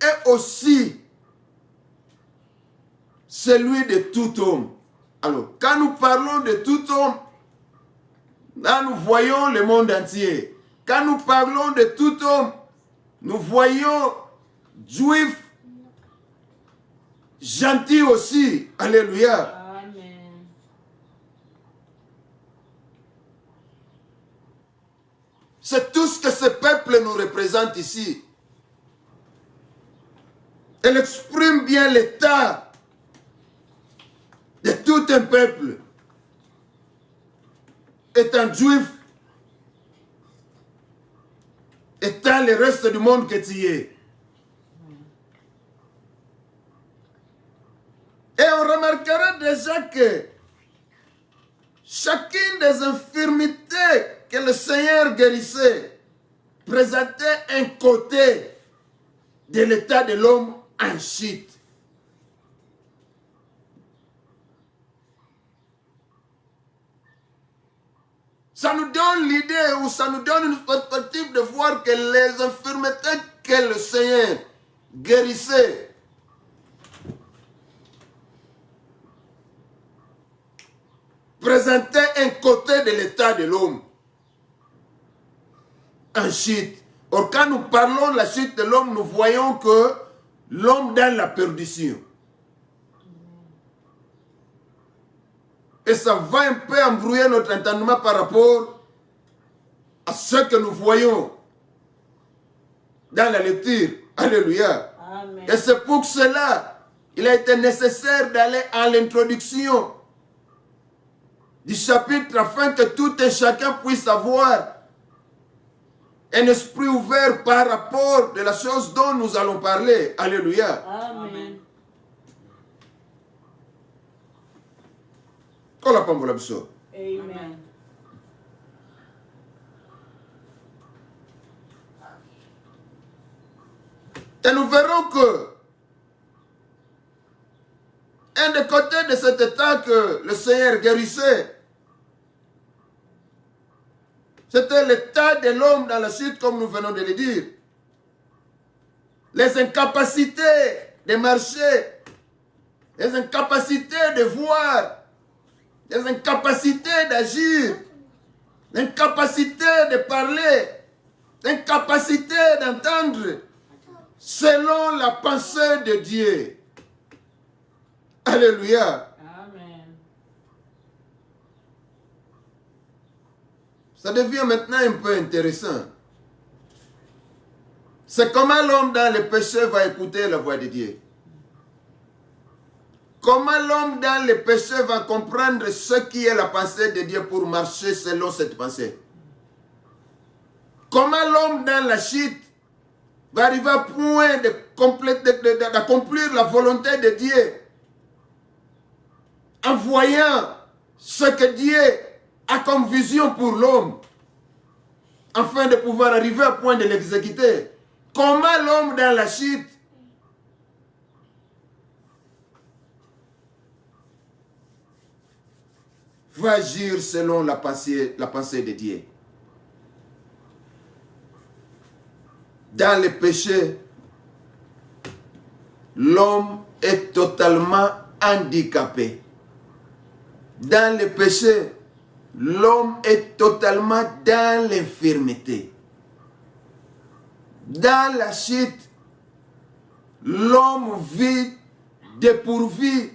et aussi celui de tout homme. Alors, quand nous parlons de tout homme, là nous voyons le monde entier. Quand nous parlons de tout homme, nous voyons juifs, gentils aussi. Alléluia. Amen. C'est tout ce que ce peuple nous représente ici. Elle exprime bien l'état de tout un peuple. Étant juif, étant le reste du monde que tu es. Et on remarquera déjà que chacune des infirmités que le Seigneur guérissait présentait un côté de l'état de l'homme en chute. Ça nous donne l'idée ou ça nous donne une perspective de voir que les infirmités que le Seigneur guérissait présentaient un côté de l'état de l'homme. En chute. Or, quand nous parlons de la chute de l'homme, nous voyons que l'homme dans la perdition. Et ça va un peu embrouiller notre entendement par rapport à ce que nous voyons dans la lecture. Alléluia. Amen. Et c'est pour cela il a été nécessaire d'aller à l'introduction du chapitre afin que tout et chacun puisse avoir un esprit ouvert par rapport de la chose dont nous allons parler. Alléluia. Amen. Amen. Et nous verrons que un des côtés de cet état que le Seigneur guérissait, c'était l'état de l'homme dans la chute, comme nous venons de le dire. Les incapacités de marcher, les incapacités de voir, les incapacités d'agir, l'incapacité de parler, l'incapacité d'entendre, selon la pensée de Dieu. Alléluia. Amen. Ça devient maintenant un peu intéressant. C'est comment l'homme dans le péché va écouter la voix de Dieu. Comment l'homme dans le péché va comprendre ce qui est la pensée de Dieu pour marcher selon cette pensée. Comment l'homme dans la chute va arriver au point d'accomplir la volonté de Dieu en voyant ce que Dieu a comme vision pour l'homme afin de pouvoir arriver au point de l'exécuter. Comment l'homme dans la chute va agir selon la pensée de Dieu. Dans le péché, l'homme est totalement handicapé. Dans le péché, l'homme est totalement dans l'infirmité. Dans la chute, l'homme vit dépourvu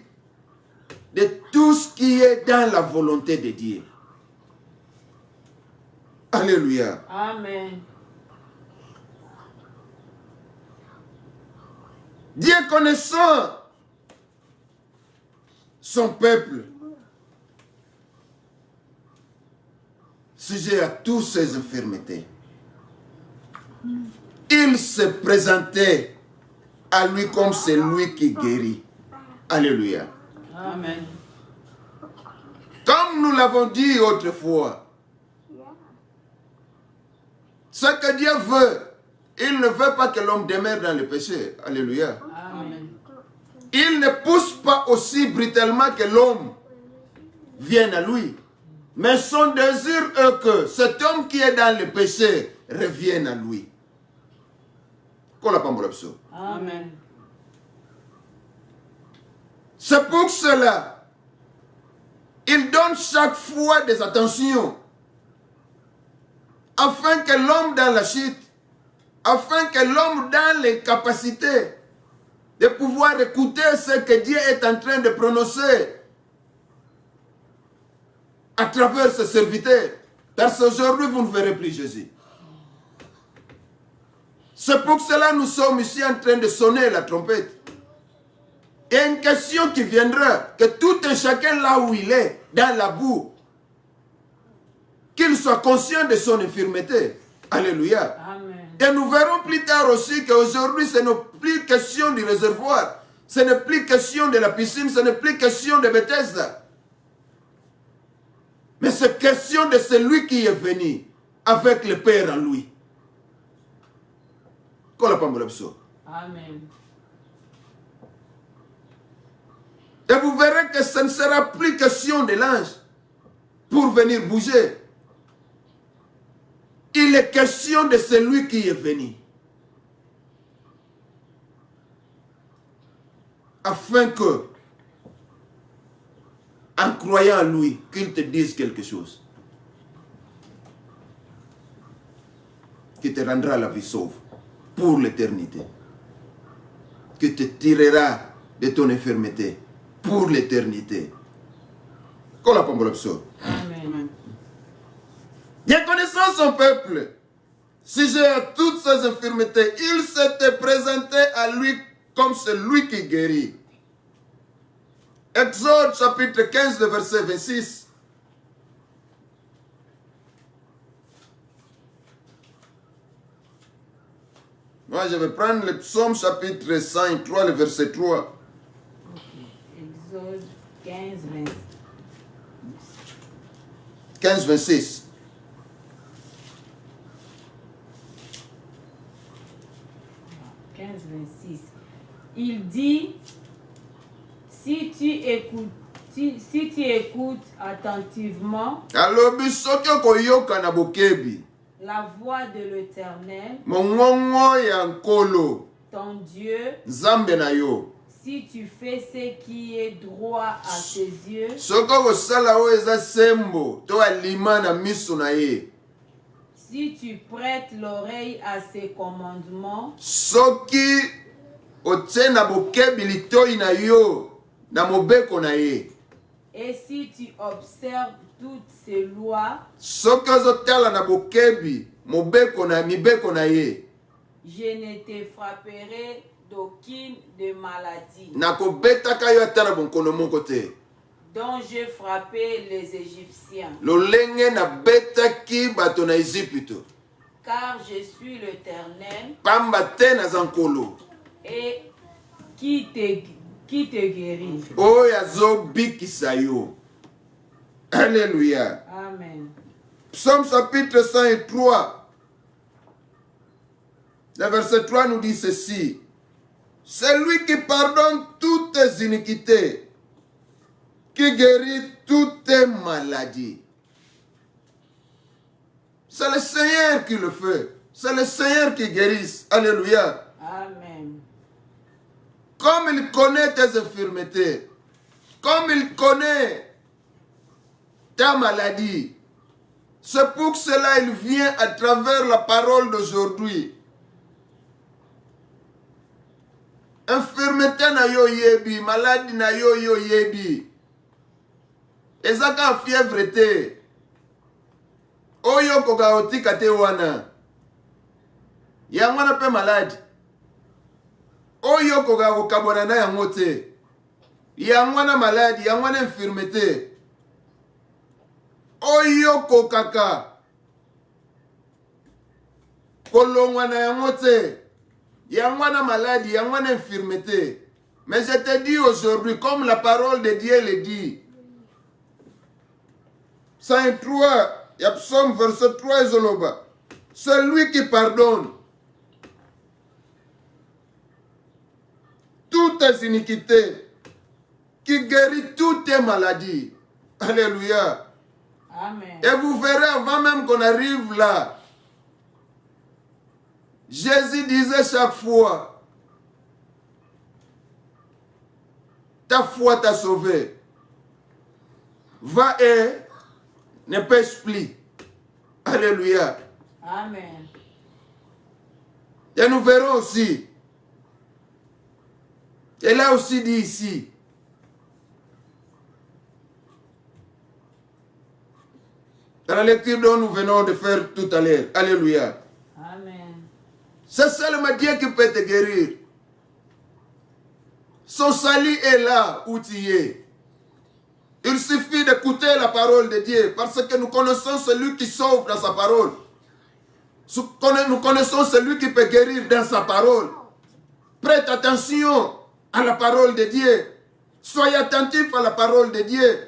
de tout ce qui est dans la volonté de Dieu. Alléluia. Amen. Dieu connaissant son peuple, sujet à toutes ses infirmités, il se présentait à lui comme celui qui guérit. Alléluia. Amen. Comme nous l'avons dit autrefois, ce que Dieu veut, il ne veut pas que l'homme demeure dans le péché. Alléluia. Amen. Il ne pousse pas aussi brutalement que l'homme vienne à lui. Mais son désir est que cet homme qui est dans le péché revienne à lui. Amen. C'est pour cela, il donne chaque fois des attentions afin que l'homme dans la chute, afin que l'homme dans l'incapacité de pouvoir écouter ce que Dieu est en train de prononcer à travers ses serviteurs. Parce qu'aujourd'hui, vous ne verrez plus Jésus. C'est pour cela que nous sommes ici en train de sonner la trompette. Il y a une question qui viendra, que tout un chacun là où il est, dans la boue, qu'il soit conscient de son infirmité. Alléluia. Amen. Et nous verrons plus tard aussi qu'aujourd'hui, ce n'est plus question du réservoir, ce n'est plus question de la piscine, ce n'est plus question de Bethesda. Mais c'est question de celui qui est venu avec le Père en lui. Amen. Et vous verrez que ce ne sera plus question de l'ange pour venir bouger. il est question de celui qui est venu. Afin que, en croyant en lui, qu'il te dise quelque chose. Qui te rendra la vie sauve pour l'éternité. Qui te tirera de ton infirmité pour l'éternité. Qu'on la pompe Amen. Bien connaissant son peuple, sujet à toutes ses infirmités, il s'était présenté à lui comme celui qui guérit. Exode chapitre 15, le verset 26. Moi, je vais prendre le psaume chapitre 103, le verset 3. Exode 15, 26. 15, 26. Il dit, si tu écoutes attentivement Alors, bisoki koyoka na bokebi. la voix de l'Éternel, Mongongo ya nkolo. ton Dieu, Nzambe na yo. si tu fais ce qui est droit à ses yeux, Soko kosala oyo eza sembo to alima na miso na ye. si tu prêtes l'oreille à ses commandements, Soki otie na bokebi litoi na yo na mobeko na ye. et si tu observes toutes ses lois, Soki ozotala na bokebi mibeko na ye. je ne te frapperai d'aucune de maladie Nakobetaka yo ata na bonkono moko te. dont j'ai frappé les Égyptiens, Lolenge na betaki bato na Ezipito. car je suis l'Éternel Pamba te naza nkolo. et qui te guérit. Oyo azobikisa yo. Alléluia. Amen. Psaume chapitre 103. Le verset 3 nous dit ceci. C'est lui qui pardonne toutes tes iniquités, qui guérit toutes tes maladies. C'est le Seigneur qui le fait. C'est le Seigneur qui guérit. Alléluia. Amen. Comme il connaît tes infirmités, comme il connaît ta maladie, c'est pour cela il vient à travers la parole d'aujourd'hui. Infirmité na yo yebi, maladie na yo yebi. Ezaka fièvre te. Oyo koka otika te wana. Yangwana pe malade. Oyo koka kokabona na yango te. Yangwana malade, yangwana infirmité. Oyo kokaka kolongwa na yango te. Yangwana maladie, yangwana infirmité. Mais je te dis aujourd'hui, comme la parole de Dieu le dit, 103, il y a psaume verset 3 Zoloba. C'est lui qui pardonne toutes tes iniquités, qui guérit toutes tes maladies. Alléluia. Amen. Et vous verrez avant même qu'on arrive là, Jésus disait chaque fois, ta foi t'a sauvé. Va et ne pêche plus. Alléluia. Amen. Et nous verrons aussi. Elle a aussi dit ici. Dans la lecture dont nous venons de faire tout à l'heure. Alléluia. Amen. C'est seulement Dieu qui peut te guérir. Son salut est là où tu es. Il suffit d'écouter la parole de Dieu parce que nous connaissons celui qui sauve dans sa parole. Nous connaissons celui qui peut guérir dans sa parole. Prête attention à la parole de Dieu. Soyez attentif à la parole de Dieu.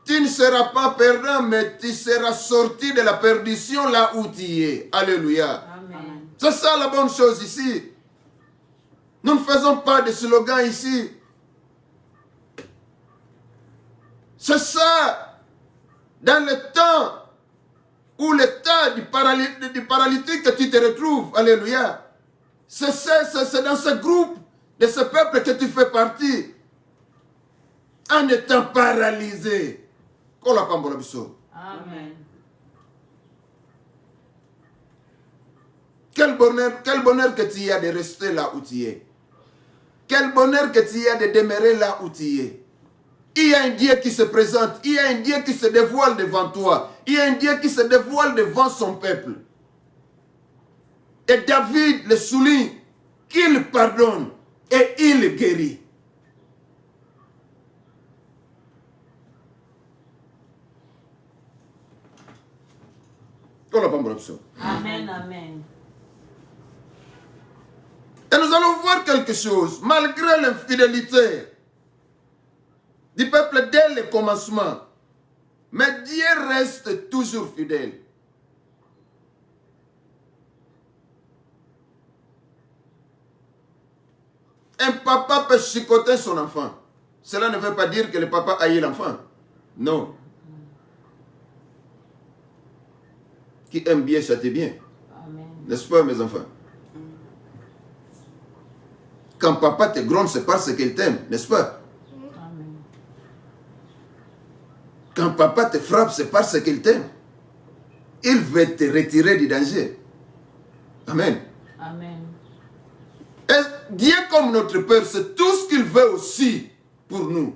Tu ne seras pas perdant, mais tu seras sorti de la perdition là où tu es. Alléluia. Amen. C'est ça la bonne chose ici. Nous ne faisons pas de slogan ici. C'est ça. Dans le temps ou l'état du paralytique que tu te retrouves, alléluia, c'est dans ce groupe de ce peuple que tu fais partie, en étant paralysé. Amen. Quel bonheur que tu as de rester là où tu es. Quel bonheur que tu as de demeurer là où tu es. Il y a un Dieu qui se présente, il y a un Dieu qui se dévoile devant toi, il y a un Dieu qui se dévoile devant son peuple. Et David le souligne qu'il pardonne et il guérit. Amen, amen. Et nous allons voir quelque chose, malgré l'infidélité du peuple dès le commencement, mais Dieu reste toujours fidèle. Un papa peut chicoter son enfant. Cela ne veut pas dire que le papa haït l'enfant. Non. Qui aime bien châtie bien. N'est-ce pas, mes enfants? Quand papa te gronde, c'est parce qu'il t'aime, n'est-ce pas? Amen. Quand papa te frappe, c'est parce qu'il t'aime. Il veut te retirer du danger. Amen. Amen. Et Dieu comme notre Père, c'est tout ce qu'il veut aussi pour nous.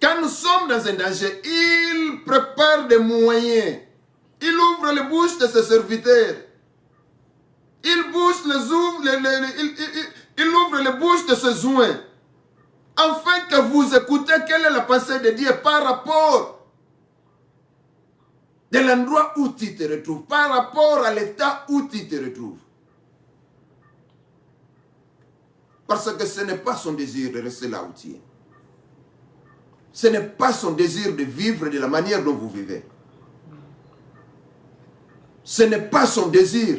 Quand nous sommes dans un danger, il prépare des moyens. Il ouvre les bouches de ses serviteurs. Il ouvre les bouches de ses joints. Afin que vous écoutez quelle est la pensée de Dieu par rapport de l'endroit où tu te retrouves, par rapport à l'état où tu te retrouves. Parce que ce n'est pas son désir de rester là où tu es. Ce n'est pas son désir de vivre de la manière dont vous vivez. Ce n'est pas son désir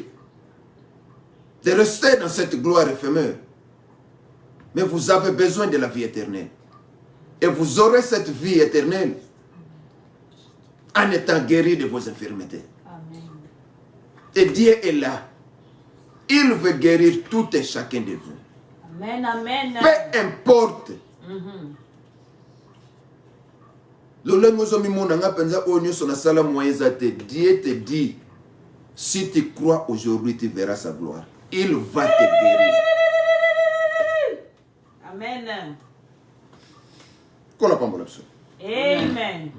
de rester dans cette gloire éphémère. Mais vous avez besoin de la vie éternelle. Et vous aurez cette vie éternelle en étant guéri de vos infirmités. Amen. Et Dieu est là. Il veut guérir tout et chacun de vous. Amen, amen. Peu importe. Dieu te dit, si tu crois aujourd'hui, tu verras sa gloire. Il va te guérir. Amen. Amen.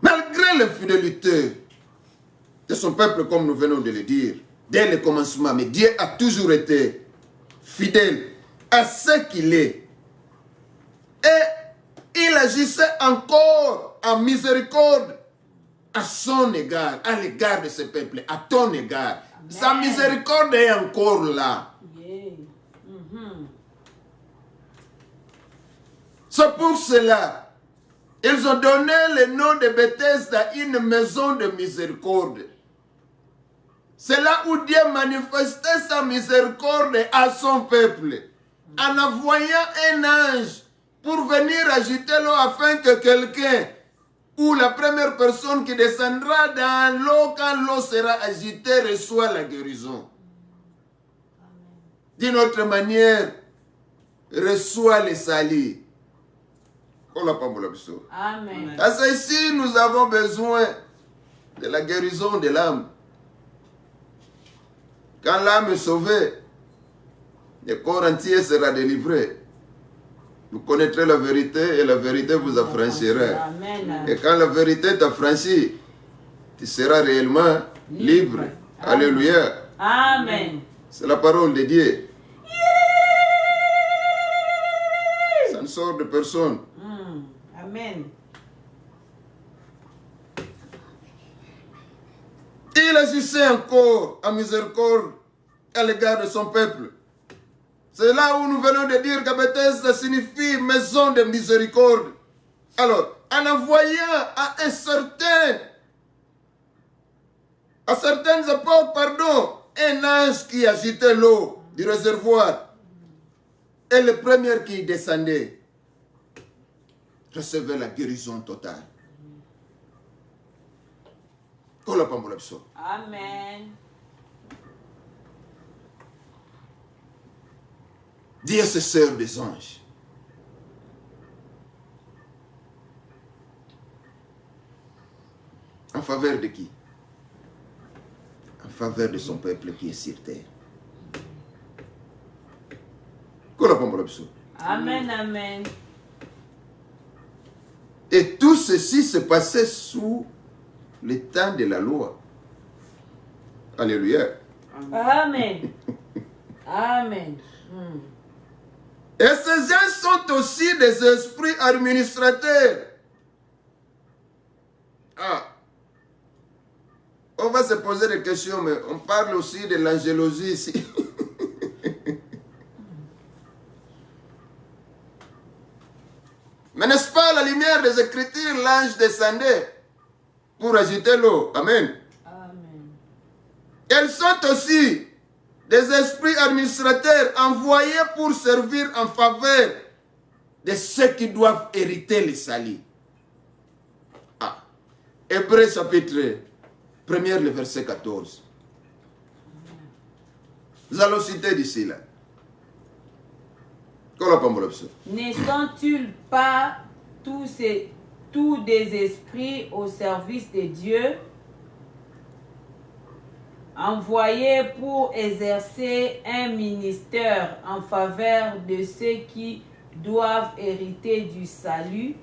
Malgré l'infidélité de son peuple, comme nous venons de le dire, dès le commencement, mais Dieu a toujours été fidèle à ce qu'il est. Et il agissait encore en miséricorde à son égard, à l'égard de ce peuple, à ton égard. Amen. Sa miséricorde est encore là. Yeah. C'est pour cela, ils ont donné le nom de Bethesda, une maison de miséricorde. C'est là où Dieu manifestait sa miséricorde à son peuple, en envoyant un ange pour venir agiter l'eau afin que quelqu'un ou la première personne qui descendra dans l'eau quand l'eau sera agitée reçoit la guérison. D'une autre manière, reçoit le salut. Amen. Parce que ici, nous avons besoin de la guérison de l'âme. Quand l'âme est sauvée, le corps entier sera délivré. Vous connaîtrez la vérité et la vérité vous affranchira. Amen. Et quand la vérité t'affranchit, tu seras réellement libre. Alléluia. Amen. C'est la parole de Dieu. Ça ne sort de personne. Amen. Il agissait encore en miséricorde à l'égard de son peuple. C'est là où nous venons de dire que Bethesda signifie maison de miséricorde. Alors, en envoyant à certaines époques, un ange qui agitait l'eau du réservoir et le premier qui descendait recevait la guérison totale. Amen. Dieu se sert des anges. En faveur de qui? En faveur de son peuple qui est sur terre. Amen, amen. Et tout ceci se passait sous le temps de la loi. Alléluia. Amen. Amen. Et ces gens sont aussi des esprits administrateurs. Ah. On va se poser des questions, mais on parle aussi de l'angélologie ici. Mais n'est-ce pas, à la lumière des Écritures, l'ange descendait pour agiter l'eau. Amen. Amen. Elles sont aussi des esprits administrateurs envoyés pour servir en faveur de ceux qui doivent hériter le salut. Ah. Hébreux chapitre 1er, le verset 14. Nous allons citer d'ici là. Ne sont-ils pas tous des esprits au service de Dieu, envoyés pour exercer un ministère en faveur de ceux qui doivent hériter du salut?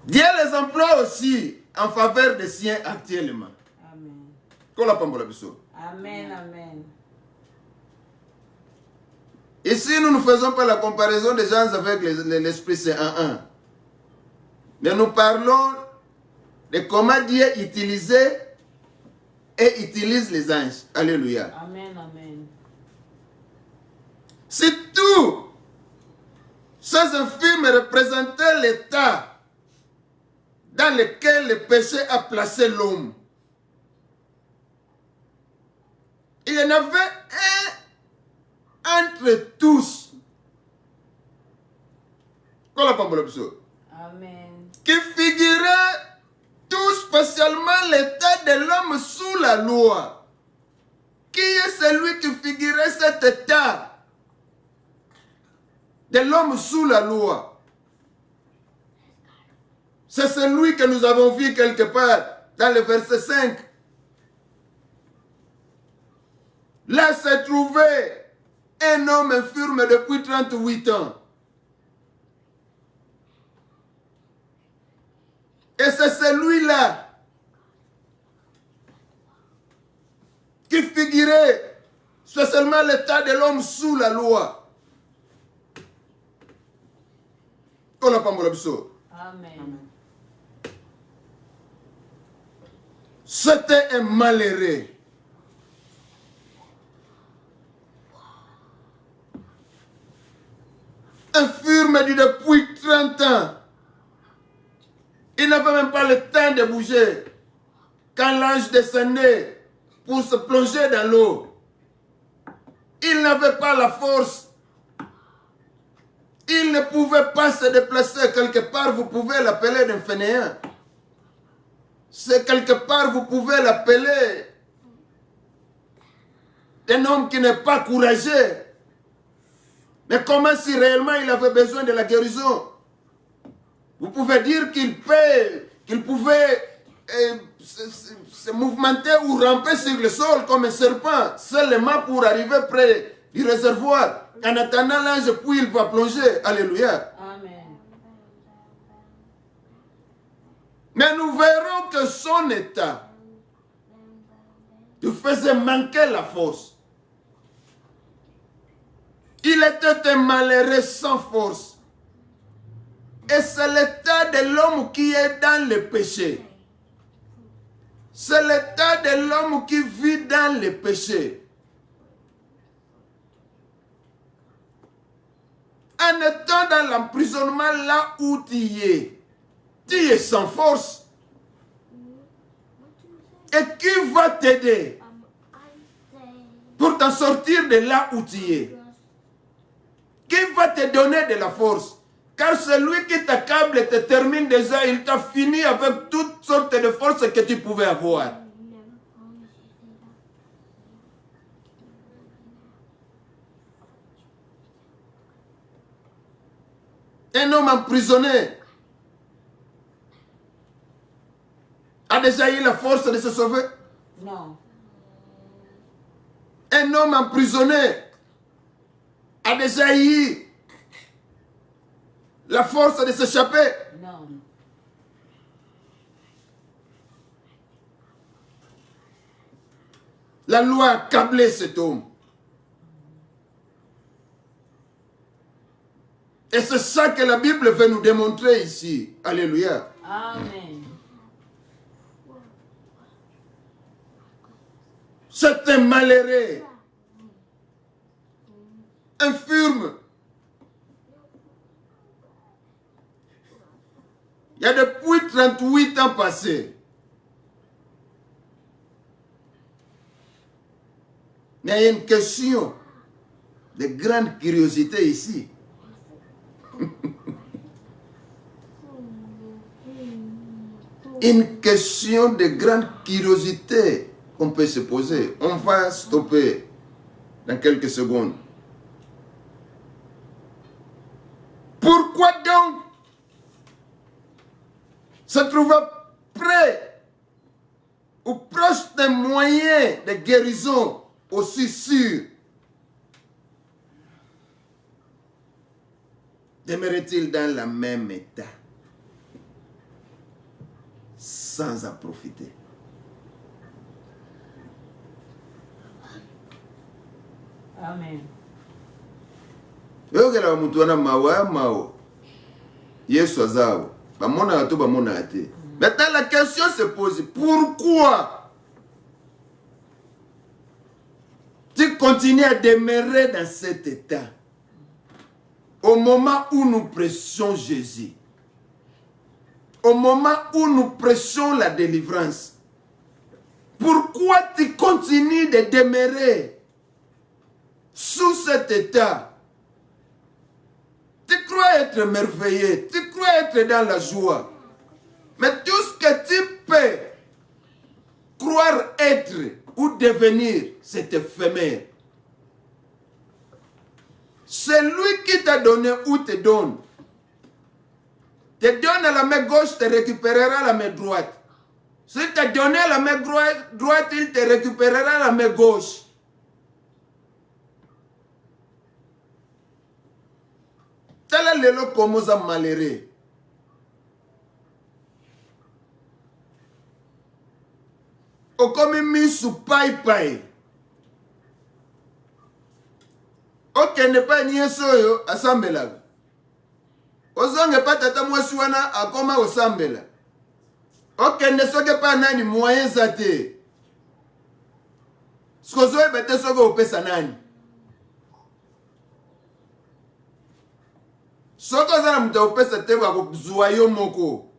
Dieu les emploie aussi en faveur des siens actuellement. Amen. Amen, amen. Ici, nous ne faisons pas la comparaison des gens avec l'Esprit Saint 1. Mais nous parlons de comment Dieu utilisait et utilise les anges. Alléluia. Amen, amen. Si tout ces infirmes représentaient l'état dans lequel le péché a placé l'homme, il y en avait un entre tous. Amen. Qui figurait tout spécialement l'état de l'homme sous la loi. Qui est celui qui figurait cet état de l'homme sous la loi? C'est celui que nous avons vu quelque part dans le verset 5. Là se trouvait un homme infirme depuis 38 ans. Et c'est celui-là qui figurait spécialement l'état de l'homme sous la loi. Amen. C'était un malheureux. Infirme depuis 30 ans. Il n'avait même pas le temps de bouger. Quand l'ange descendait pour se plonger dans l'eau, il n'avait pas la force. Il ne pouvait pas se déplacer. Quelque part, vous pouvez l'appeler d'un fainéant. C'est quelque part, vous pouvez l'appeler d'un homme qui n'est pas courageux. Mais comment si réellement il avait besoin de la guérison? Vous pouvez dire qu'il pouvait se mouvementer ou ramper sur le sol comme un serpent, seulement pour arriver près du réservoir. En attendant l'ange, puis il va plonger. Alléluia. Amen. Mais nous verrons que son état lui faisait manquer la force. Il était un malheureux sans force. Et c'est l'état de l'homme qui est dans le péché. C'est l'état de l'homme qui vit dans le péché. En étant dans l'emprisonnement là où tu es sans force. Et qui va t'aider pour t'en sortir de là où tu es? Qui va te donner de la force? Car celui qui t'accable et te termine déjà, il t'a fini avec toutes sortes de forces que tu pouvais avoir. Un homme emprisonné a déjà eu la force de se sauver? Non. Un homme emprisonné a déjà eu la force de s'échapper? Non. La loi a câblé cet homme. Et c'est ça que la Bible veut nous démontrer ici. Alléluia. Amen. C'est un malheureux, infirme. Il y a depuis 38 ans passés. Mais il y a une question de grande curiosité ici. Une question de grande curiosité qu'on peut se poser. On va stopper dans quelques secondes. Pourquoi donc se trouver près ou proche d'un moyen de guérison aussi sûr? Demeurait-il dans le même état sans en profiter? Amen. Yogela mutu wana mawa mao. Yesu azao. Bamona ato bamona ate. Maintenant la question se pose, pourquoi tu continues à demeurer dans cet état au moment où nous prêchons Jésus? Au moment où nous prêchons la délivrance, pourquoi tu continues de demeurer sous cet état? Tu crois être merveilleux, tu crois être dans la joie, mais tout ce que tu peux croire être ou devenir, c'est éphémère. C'est lui qui t'a donné ou te donne. Te donne à la main gauche, te récupérera la main droite. Si te donne à la main droite, il te récupérera la main gauche. Tel est le lot comme ça malheureux. O comme mis sous paille. Ok, n'est pas ni soyo assemblage. Ozonge pa tata mwasi wana akoma osambela. Okende soke pa nani moyen zate. Skozoe bete soke opesa nani. Soko zana muta opesa te wa kuzwa yo moko.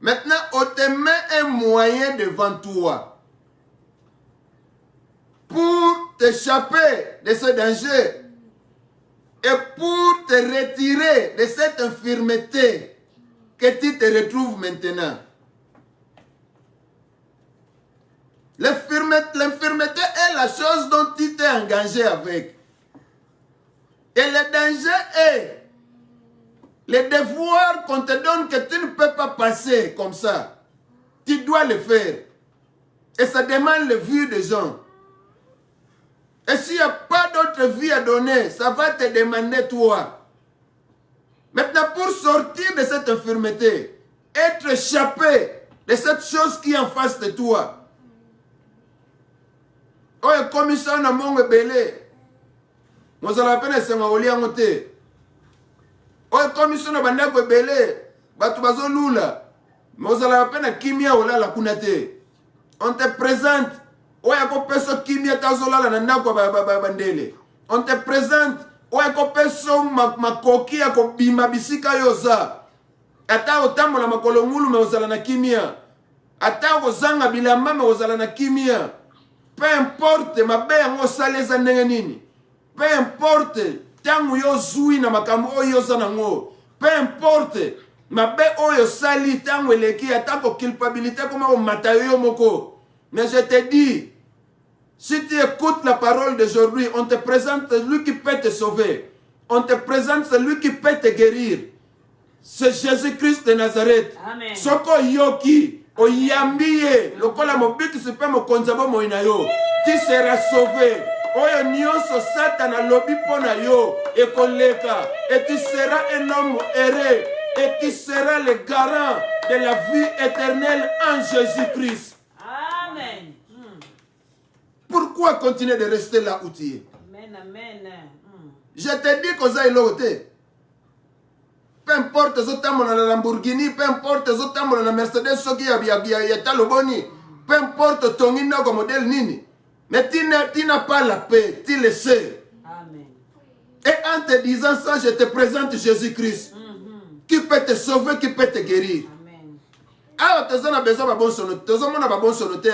Maintenant, on te met un moyen devant toi pour t'échapper de ce danger. Et pour te retirer de cette infirmité que tu te retrouves maintenant. L'infirmité est la chose dont tu t'es engagé avec. Et le danger est le devoir qu'on te donne que tu ne peux pas passer comme ça. Tu dois le faire. Et ça demande le vue des gens. Et s'il n'y a pas d'autre vie à donner, ça va te demander toi. Maintenant, pour sortir de cette infirmité, être échappé de cette chose qui est en face de toi. Oh, comme ça, on a mon belé. Moi, ça la peine, c'est ma oliangote. Oh, comme ça, on a bandé belé. Batubazo lula. Moi, ça la peine, kimia ola la kunate. On te présente. On te présente, makoki ya kobima bisika yoza. Ata otambola makolo ngulu me ozala na kimia. Ata ozanga bilamba me ozala na kimia. Peu importe mabe yango saleza ndenge nini. Peu importe tangu yo zui na makambo oyo yoza nango. peu importe mabe oyo sali tango eleki atako culpabilité comme au matayo moko. Mais je te dis, si tu écoutes la parole d'aujourd'hui, on te présente celui qui peut te sauver. On te présente celui qui peut te guérir. C'est Jésus-Christ de Nazareth. Amen. Soko yoki, oyambiye, lokola mobiki sepe mokonzabo moinayo. Tu seras sauvé. Oyo nyonso Satan lobi pona yo ekoleka. Et tu seras un homme heureux. Et tu seras le garant de la vie éternelle en Jésus-Christ. Amen. Pourquoi continuer de rester là où tu es? Amen, amen. Je te dis que ça est l'autre. Peu importe ce que tu as la Lamborghini, peu importe ce que tu as la Mercedes, ce qui a taloboni, peu importe ton ino comme modèle nini. Mais tu n'as pas la paix, tu le sais. Amen. Et en te disant ça, je te présente Jésus-Christ. Qui peut te sauver, qui peut te guérir. Amen. Ah, tu as besoin de bon sonneté, tu as bon sonneté,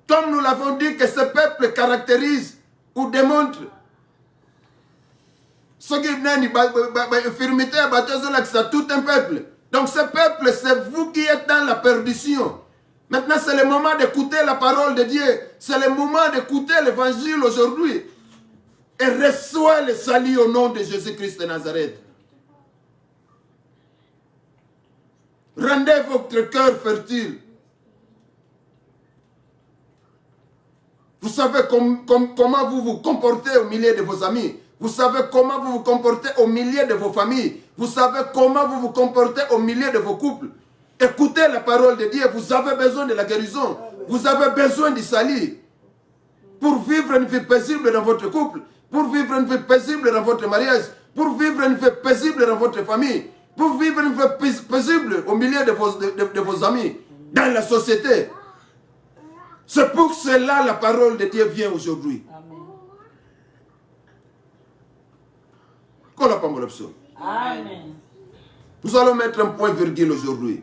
comme nous l'avons dit que ce peuple caractérise ou démontre ce qui est infirmité, c'est tout un peuple. Donc ce peuple, c'est vous qui êtes dans la perdition. Maintenant, c'est le moment d'écouter la parole de Dieu. C'est le moment d'écouter l'évangile aujourd'hui. Et reçois le salut au nom de Jésus-Christ de Nazareth. Rendez votre cœur fertile. Vous savez comment vous vous comportez au milieu de vos amis. Vous savez comment vous vous comportez au milieu de vos familles. Vous savez comment vous vous comportez au milieu de vos couples. Écoutez la parole de Dieu. Vous avez besoin de la guérison. Vous avez besoin du salut. Pour vivre une vie paisible dans votre couple. Pour vivre une vie paisible dans votre mariage. Pour vivre une vie paisible dans votre famille. Pour vivre une vie paisible au milieu de vos amis. Dans la société. C'est pour cela la parole de Dieu vient aujourd'hui. Amen. Nous allons mettre un point virgule aujourd'hui.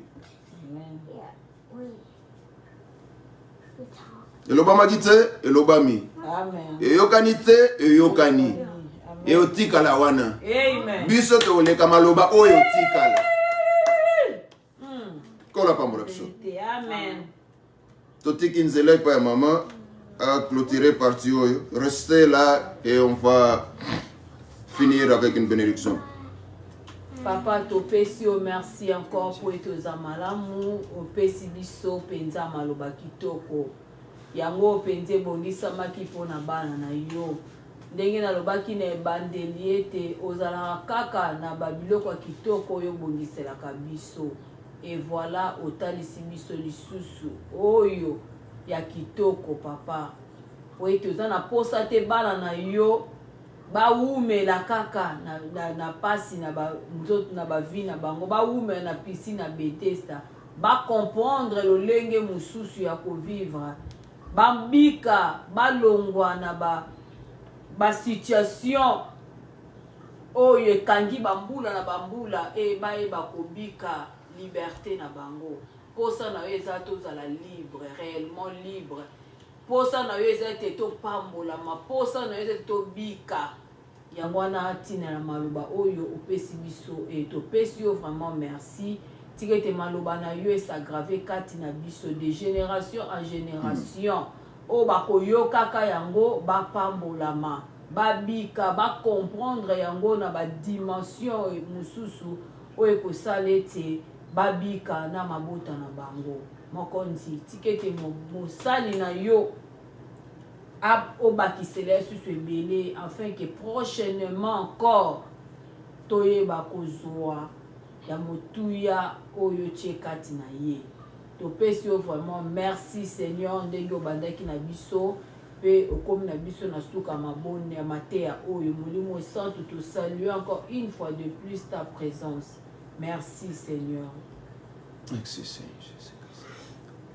Et l'obama gite, et l'obami. Et yokanite, et yokani. Et otikala wana. Amen. Biso te oleka maloba oyo otikala. Kola pambola biso. Amen. Totiki nzela pa ya maman a clôturé partie oyo. Restez là et on va finir avec une bénédiction. Papa, topesi o merci encore pour etoza malamu, opesi biso penza maloba kitoko. Yango penze bongisamaki mpona bana na yo. Ndenge nalobaki na ebandeli ete ozalaka kaka na babiloko ya kitoko oyo bongiselaka biso. Et voilà otalisi biso lisusu oyo ya kitoko papa. Oyo toza na posa te bana na yo baumela kaka na pasi na ba vie na bango baumela na piscine na Bethesda ba comprendre lolenge mususu ya ko vivre bambika balongwa na ba situation oyo ekangi bambula na bambula e baeba kobika liberté na bango. Posa na yo eza tozala libre, réellement libre. Posa na yo eza te to pambola ma posa na yo eza to bika. Yango wana tina na maloba oyo opesi biso et topesi yo vraiment merci. Tigete maloba na yo s'aggraver kati na biso de génération en génération. O bako yo kaka yango ba pambola ma ba bika ba comprendre yango na ba dimension mususu oyo ko salete babika na mabota na bango. Mokonzi tikete mosali na yo obakisele susu ebele afin que prochainement encore toyeba kozwa ya motuya oyo tie kati na ye. Topesi yo vraiment merci Seigneur ndenge obandaki na biso pe okomi na biso na suka mabone ya mateya oyo molimo santo te saluer encore une fois de plus ta présence. Merci Seigneur. Merci Seigneur Jésus-Christ.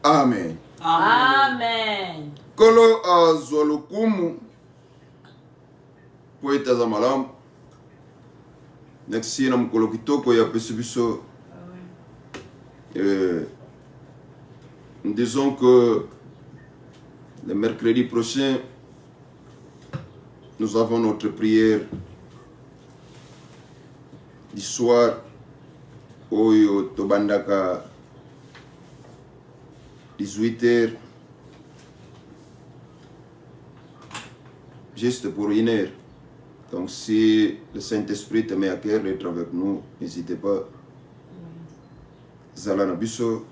Amen. Amen. Kolo azwalokumu po etaza malamu. Merci na mukolo kitoko ya pesi biso. Disons que le mercredi prochain, nous avons notre prière du soir oyo tobandaka 18h juste pour 1 heure. Donc si le Saint-Esprit te met à cœur d'être avec nous, n'hésitez pas. Zala na biso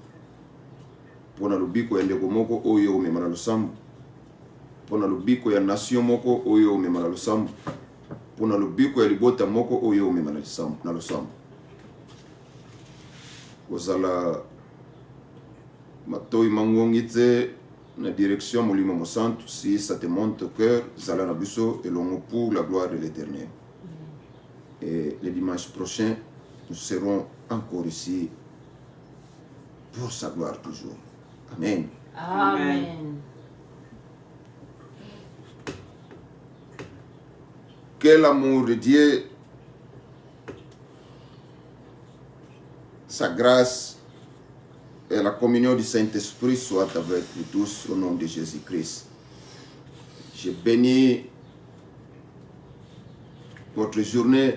pona lobiko ya ndeko moko oyo omema na losambo, pona lobiko ya nation moko oyo omema na losambo, pona lobiko ya libota moko oyo omema na losambo. Kozala matoi mangongi te na direction molimo mosantu. Si ça te monte au cœur, zala na biso elongo pour la gloire de l'Éternel. Et le dimanche prochain, nous serons encore ici pour sa gloire toujours. Amen. Amen. Que l'amour de Dieu, sa grâce et la communion du Saint-Esprit soient avec nous tous au nom de Jésus-Christ. Je bénis votre journée.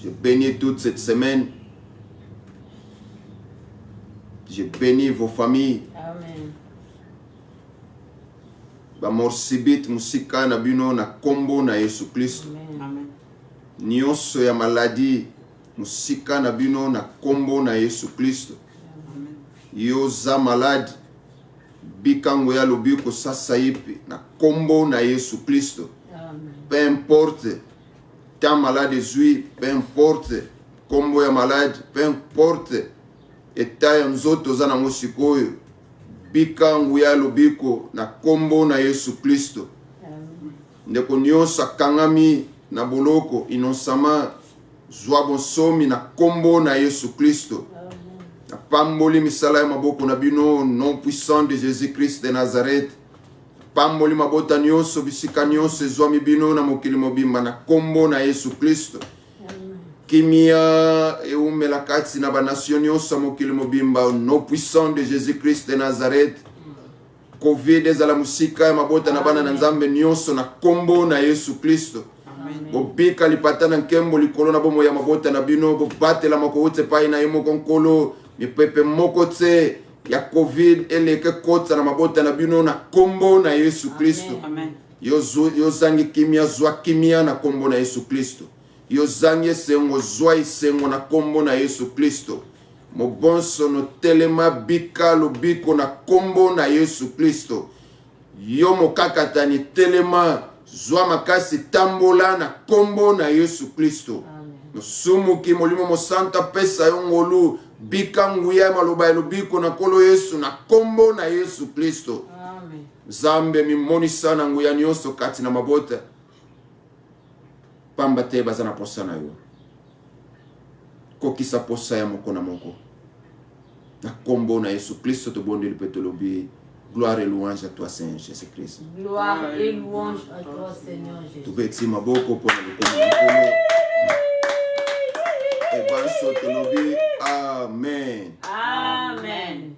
Je bénis toute cette semaine. Je bénis vos familles. Amen. Bamorsibit musika na bino na kombo na Yesu Kristo. Amen. Nyonso ya maladi musika na bino na kombo na Yesu Kristo. Yo za maladi bikango ya lobiko sasa ipi na kombo na Yesu Kristo. Peu importe ta malade zui, peu importe kombo ya maladi, peu importe eta ya nzoto za na musikoyo, bikango ya lobiko na kombo na Yesu Kristo. Ndeko nyonso akangami na boloko inosama zwa bonsomi na kombo na Yesu Kristo. Na pamboli misala ya maboko na bino nom puissant de Jésus-Christ de Nazareth. Pamboli mabota nyonso bisika nyonso ezwami bino na mokili mobimba na kombo na Yesu Kristo. Kimia eumela kati na banation nyonso mokili mobimba nom puissant de Jésus-Christ de Nazareth. Covid ezala musika ya mabota na bana na nzambe nyonso na kombo na Yesu Kristo. Bobika lipata na nkembo likolo na bomo ya mabota na bino, bobatela makoute pai na yemo konkolo mipepe moko te ya Covid eleke kota na mabota na bino na kombo na Yesu Kristo. Yo zangi kimia zwa kimia na kombo na Yesu Kristo. Yo zangi sengo zwa isengo na kombo na Yesu Kristo. Mobonso no telema bika lobiko na kombo na Yesu Kristo. Yo mokakatani telema zwa makasi tambola na kombo na Yesu Kristo. Nosumuki molimo mosanta pesa yongolu bika nguya maloba lobiko na kolo Yesu na kombo na Yesu Kristo. Amen. Zambe mimoni sana nguya nyonso kati na mabota. Pamba te bazana posa na yo. Kokisa posa ya moko na moko. Na kombo na Yesu Kristo to bondi lipeto lobi. Gloire et louange à toi, Seigneur Jésus-Christ. Gloire et louange à toi, Seigneur Jésus. Tu peux ma boko pour le et ban soto lobi. Amen. Amen.